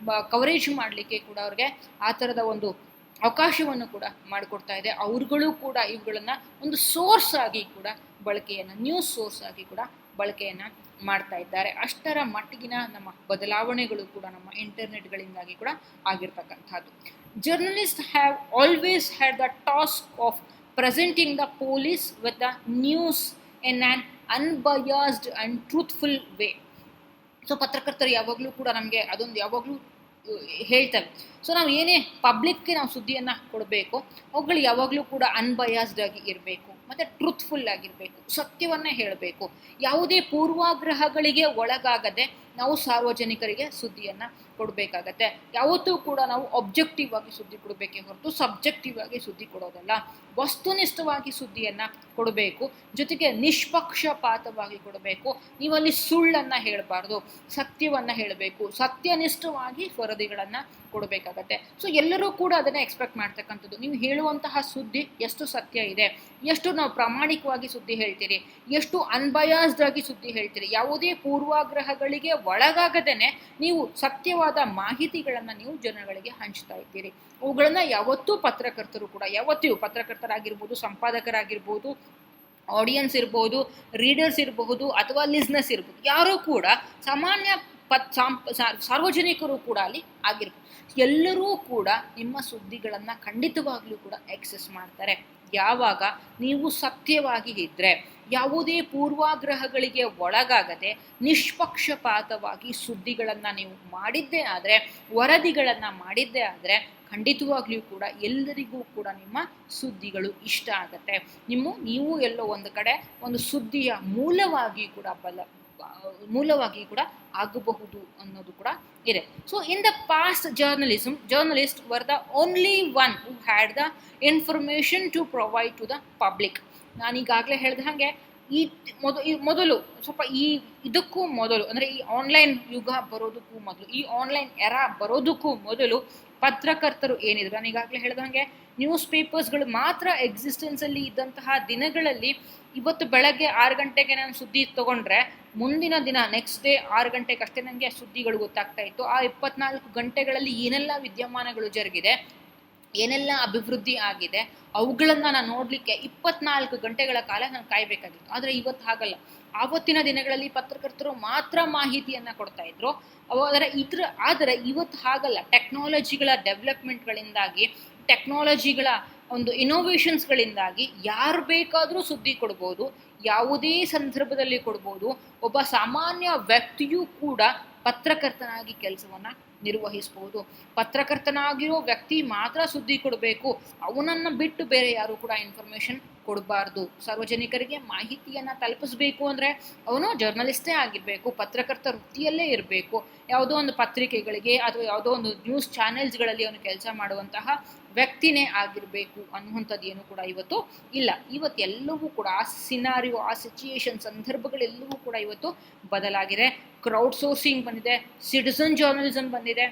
ಕವರೇಜ್ ಮಾಡಲಿಕ್ಕೆ ಕೂಡ ಅವ್ರಿಗೆ ಆ ಥರದ ಒಂದು ಅವಕಾಶವನ್ನು ಕೂಡ ಮಾಡಿಕೊಡ್ತಾ ಇದೆ. ಅವ್ರುಗಳು ಕೂಡ ಇವುಗಳನ್ನು ಒಂದು ಸೋರ್ಸ್ ಆಗಿ ಕೂಡ ಬಳಕೆಯನ್ನು, ನ್ಯೂಸ್ ಸೋರ್ಸ್ ಆಗಿ ಕೂಡ ಬಳಕೆಯನ್ನು ಮಾಡ್ತಾ ಇದ್ದಾರೆ. ಅಷ್ಟರ ಮಟ್ಟಿಗಿನ ನಮ್ಮ ಬದಲಾವಣೆಗಳು ಕೂಡ ನಮ್ಮ ಇಂಟರ್ನೆಟ್ಗಳಿಂದಾಗಿ ಕೂಡ ಆಗಿರ್ತಕ್ಕಂಥದ್ದು. Journalist have always had the task of presenting the police with the news in an unbiased and truthful way. So ಪತ್ರಕರ್ತರು ಯಾವಾಗಲೂ ಕೂಡ ನಮಗೆ ಅದೊಂದು ಯಾವಾಗಲೂ ಹೇಳ್ತವೆ. ಸೊ ನಾವು ಏನೇ ಪಬ್ಲಿಕ್ಗೆ ನಾವು ಸುದ್ದಿಯನ್ನು ಕೊಡಬೇಕು, ಅವುಗಳು ಯಾವಾಗಲೂ ಕೂಡ ಅನ್ಬಯಾಸ್ಡ್ ಆಗಿ ಇರಬೇಕು ಮತ್ತು ಟ್ರೂತ್ಫುಲ್ ಆಗಿರಬೇಕು, ಸತ್ಯವನ್ನೇ ಹೇಳಬೇಕು. ಯಾವುದೇ ಪೂರ್ವಾಗ್ರಹಗಳಿಗೆ ಒಳಗಾಗದೆ ನಾವು ಸಾರ್ವಜನಿಕರಿಗೆ ಸುದ್ದಿಯನ್ನು ಕೊಡಬೇಕಾಗತ್ತೆ. ಯಾವತ್ತೂ ಕೂಡ ನಾವು ಒಬ್ಜೆಕ್ಟಿವ್ ಆಗಿ ಸುದ್ದಿ ಕೊಡಬೇಕೇ ಹೊರತು ಸಬ್ಜೆಕ್ಟಿವ್ ಆಗಿ ಸುದ್ದಿ ಕೊಡೋದಲ್ಲ. ವಸ್ತುನಿಷ್ಠವಾಗಿ ಸುದ್ದಿಯನ್ನು ಕೊಡಬೇಕು, ಜೊತೆಗೆ ನಿಷ್ಪಕ್ಷಪಾತವಾಗಿ ಕೊಡಬೇಕು. ನೀವಲ್ಲಿ ಸುಳ್ಳನ್ನು ಹೇಳಬಾರ್ದು, ಸತ್ಯವನ್ನು ಹೇಳಬೇಕು, ಸತ್ಯನಿಷ್ಠವಾಗಿ ವರದಿಗಳನ್ನು ಕೊಡಬೇಕಾಗತ್ತೆ. ಸೊ ಎಲ್ಲರೂ ಕೂಡ ಅದನ್ನು ಎಕ್ಸ್ಪೆಕ್ಟ್ ಮಾಡ್ತಕ್ಕಂಥದ್ದು. ನೀವು ಹೇಳುವಂತಹ ಸುದ್ದಿ ಎಷ್ಟು ಸತ್ಯ ಇದೆ, ಎಷ್ಟು ನಾವು ಪ್ರಾಮಾಣಿಕವಾಗಿ ಸುದ್ದಿ ಹೇಳ್ತೀರಿ, ಎಷ್ಟು ಅನ್ಬಯಾಸ್ಡ್ ಆಗಿ ಸುದ್ದಿ ಹೇಳ್ತೀರಿ, ಯಾವುದೇ ಪೂರ್ವಾಗ್ರಹಗಳಿಗೆ ಒಳಗಾಗದೇನೆ ನೀವು ಸತ್ಯವಾದ ಮಾಹಿತಿಗಳನ್ನು ನೀವು ಜನಗಳಿಗೆ ಹಂಚ್ತಾ ಇದ್ದೀರಿ. ಅವುಗಳನ್ನು ಯಾವತ್ತೂ ಪತ್ರಕರ್ತರು ಕೂಡ, ಯಾವತ್ತೂ ಪತ್ರಕರ್ತರಾಗಿರ್ಬೋದು, ಸಂಪಾದಕರಾಗಿರ್ಬೋದು, ಆಡಿಯನ್ಸ್ ಇರ್ಬೋದು, ರೀಡರ್ಸ್ ಇರಬಹುದು ಅಥವಾ ಲಿಸ್ನರ್ಸ್ ಇರ್ಬೋದು, ಯಾರೂ ಕೂಡ ಸಾಮಾನ್ಯ ಸಾರ್ವಜನಿಕರು ಕೂಡ ಅಲ್ಲಿ ಆಗಿರ್ಬೋದು, ಎಲ್ಲರೂ ಕೂಡ ನಿಮ್ಮ ಸುದ್ದಿಗಳನ್ನು ಖಂಡಿತವಾಗ್ಲೂ ಕೂಡ ಆಕ್ಸೆಸ್ ಮಾಡ್ತಾರೆ. ಯಾವಾಗ ನೀವು ಸತ್ಯವಾಗಿ ಇದ್ದರೆ, ಯಾವುದೇ ಪೂರ್ವಾಗ್ರಹಗಳಿಗೆ ಒಳಗಾಗದೆ ನಿಷ್ಪಕ್ಷಪಾತವಾಗಿ ಸುದ್ದಿಗಳನ್ನು ನೀವು ಮಾಡಿದ್ದೇ ಆದರೆ, ವರದಿಗಳನ್ನು ಮಾಡಿದ್ದೇ ಆದರೆ, ಖಂಡಿತವಾಗ್ಲೂ ಕೂಡ ಎಲ್ಲರಿಗೂ ಕೂಡ ನಿಮ್ಮ ಸುದ್ದಿಗಳು ಇಷ್ಟ ಆಗುತ್ತೆ. ನೀವು ಎಲ್ಲೋ ಒಂದು ಕಡೆ ಒಂದು ಸುದ್ದಿಯ ಮೂಲವಾಗಿ ಕೂಡ ಆಗಬಹುದು ಅನ್ನೋದು ಕೂಡ ಇದೆ. So in the past journalist were the only one who had the information to provide to the public. ನಾನೀಗಾಗಲೇ ಹೇಳಿದ ಹಾಗೆ ಮೊದಲು ಸ್ವಲ್ಪ ಇದಕ್ಕೂ ಮೊದಲು ಅಂದರೆ ಈ ಆನ್ಲೈನ್ ಯುಗ ಬರೋದಕ್ಕೂ ಮೊದಲು, ಈ ಆನ್ಲೈನ್ ಎರಾ ಬರೋದಕ್ಕೂ ಮೊದಲು ಪತ್ರಕರ್ತರು ಏನಿದ್ರು, ನಾನು ಈಗಾಗಲೇ ಹೇಳಿದಂಗೆ ನ್ಯೂಸ್ ಪೇಪರ್ಸ್ಗಳು ಮಾತ್ರ ಎಕ್ಸಿಸ್ಟೆನ್ಸಲ್ಲಿ ಇದ್ದಂತಹ ದಿನಗಳಲ್ಲಿ, ಇವತ್ತು ಬೆಳಗ್ಗೆ 6 ಗಂಟೆಗೆ ನಾನು ಸುದ್ದಿ ತೊಗೊಂಡ್ರೆ ಮುಂದಿನ ದಿನ ನೆಕ್ಸ್ಟ್ ಡೇ 6 ಗಂಟೆಗಷ್ಟೇ ನನಗೆ ಸುದ್ದಿಗಳು ಗೊತ್ತಾಗ್ತಾ ಇತ್ತು. ಆ 24 ಗಂಟೆಗಳಲ್ಲಿ ಏನೆಲ್ಲ ವಿದ್ಯಮಾನಗಳು ಜರುಗಿದೆ, ಏನೆಲ್ಲ ಅಭಿವೃದ್ಧಿ ಆಗಿದೆ, ಅವುಗಳನ್ನು ನಾನು ನೋಡಲಿಕ್ಕೆ 24 ಗಂಟೆಗಳ ಕಾಲ ನಾನು ಕಾಯಬೇಕಾಗಿತ್ತು. ಆದರೆ ಇವತ್ತು ಹಾಗಲ್ಲ. ಆವತ್ತಿನ ದಿನಗಳಲ್ಲಿ ಪತ್ರಕರ್ತರು ಮಾತ್ರ ಮಾಹಿತಿಯನ್ನು ಕೊಡ್ತಾ ಇದ್ರು. ಆದರೆ ಇವತ್ತು ಹಾಗಲ್ಲ. ಟೆಕ್ನಾಲಜಿಗಳ ಡೆವಲಪ್ಮೆಂಟ್ಗಳಿಂದಾಗಿ, ಟೆಕ್ನಾಲಜಿಗಳ ಒಂದು ಇನೋವೇಷನ್ಸ್ಗಳಿಂದಾಗಿ ಯಾರು ಬೇಕಾದರೂ ಸುದ್ದಿ ಕೊಡ್ಬೋದು, ಯಾವುದೇ ಸಂದರ್ಭದಲ್ಲಿ ಕೊಡ್ಬೋದು. ಒಬ್ಬ ಸಾಮಾನ್ಯ ವ್ಯಕ್ತಿಯೂ ಕೂಡ ಪತ್ರಕರ್ತನಾಗಿ ಕೆಲಸವನ್ನು ನಿರ್ವಹಿಸ್ಬೋದು. ಪತ್ರಕರ್ತನಾಗಿರೋ ವ್ಯಕ್ತಿ ಮಾತ್ರ ಸುದ್ದಿ ಕೊಡಬೇಕು, ಅವನನ್ನು ಬಿಟ್ಟು ಬೇರೆ ಯಾರು ಕೂಡ ಇನ್ಫಾರ್ಮೇಷನ್ ಕೊಡಬಾರ್ದು. ಸಾರ್ವಜನಿಕರಿಗೆ ಮಾಹಿತಿಯನ್ನು ತಲುಪಿಸ್ಬೇಕು ಅಂದರೆ ಅವನು ಜರ್ನಲಿಸ್ಟೇ ಆಗಿರಬೇಕು, ಪತ್ರಕರ್ತ ವೃತ್ತಿಯಲ್ಲೇ ಇರಬೇಕು. ಯಾವುದೋ ಒಂದು ಪತ್ರಿಕೆಗಳಿಗೆ ಅಥವಾ ಯಾವುದೋ ಒಂದು ನ್ಯೂಸ್ ಚಾನೆಲ್ಸ್ಗಳಲ್ಲಿ ಅವನು ಕೆಲಸ ಮಾಡುವಂತಹ ವ್ಯಕ್ತಿನೇ ಆಗಿರಬೇಕು ಅನ್ನುವಂಥದ್ದು ಏನು ಕೂಡ ಇವತ್ತು ಇಲ್ಲ. ಇವತ್ತೆಲ್ಲವೂ ಕೂಡ ಆ ಸಿನಾರಿಯೋ, ಆ ಸಿಚುಯೇಷನ್, ಸಂದರ್ಭಗಳೆಲ್ಲವೂ ಕೂಡ ಇವತ್ತು ಬದಲಾಗಿದೆ. ಕ್ರೌಡ್ ಸೋರ್ಸಿಂಗ್ ಬಂದಿದೆ, ಸಿಟಿಸನ್ ಜರ್ನಲಿಸಮ್ ಬಂದಿದೆ,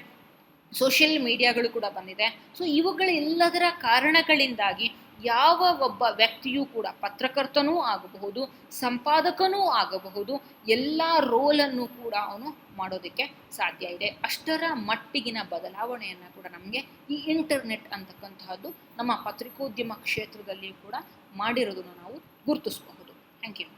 ಸೋಷಿಯಲ್ ಮೀಡಿಯಾಗಳು ಕೂಡ ಬಂದಿದೆ. ಸೊ ಇವುಗಳೆಲ್ಲದರ ಕಾರಣಗಳಿಂದಾಗಿ ಯಾವ ಒಬ್ಬ ವ್ಯಕ್ತಿಯೂ ಕೂಡ ಪತ್ರಕರ್ತನೂ ಆಗಬಹುದು, ಸಂಪಾದಕನೂ ಆಗಬಹುದು, ಎಲ್ಲ ರೋಲನ್ನು ಕೂಡ ಅವನು ಮಾಡೋದಕ್ಕೆ ಸಾಧ್ಯ ಇದೆ. ಅಷ್ಟರ ಮಟ್ಟಿಗಿನ ಬದಲಾವಣೆಯನ್ನು ಕೂಡ ನಮಗೆ ಈ ಇಂಟರ್ನೆಟ್ ಅಂತಕ್ಕಂತಹದ್ದು ನಮ್ಮ ಪತ್ರಿಕೋದ್ಯಮ ಕ್ಷೇತ್ರದಲ್ಲಿ ಕೂಡ ಮಾಡಿರೋದನ್ನು ನಾವು ಗುರುತಿಸಬಹುದು. Thank you.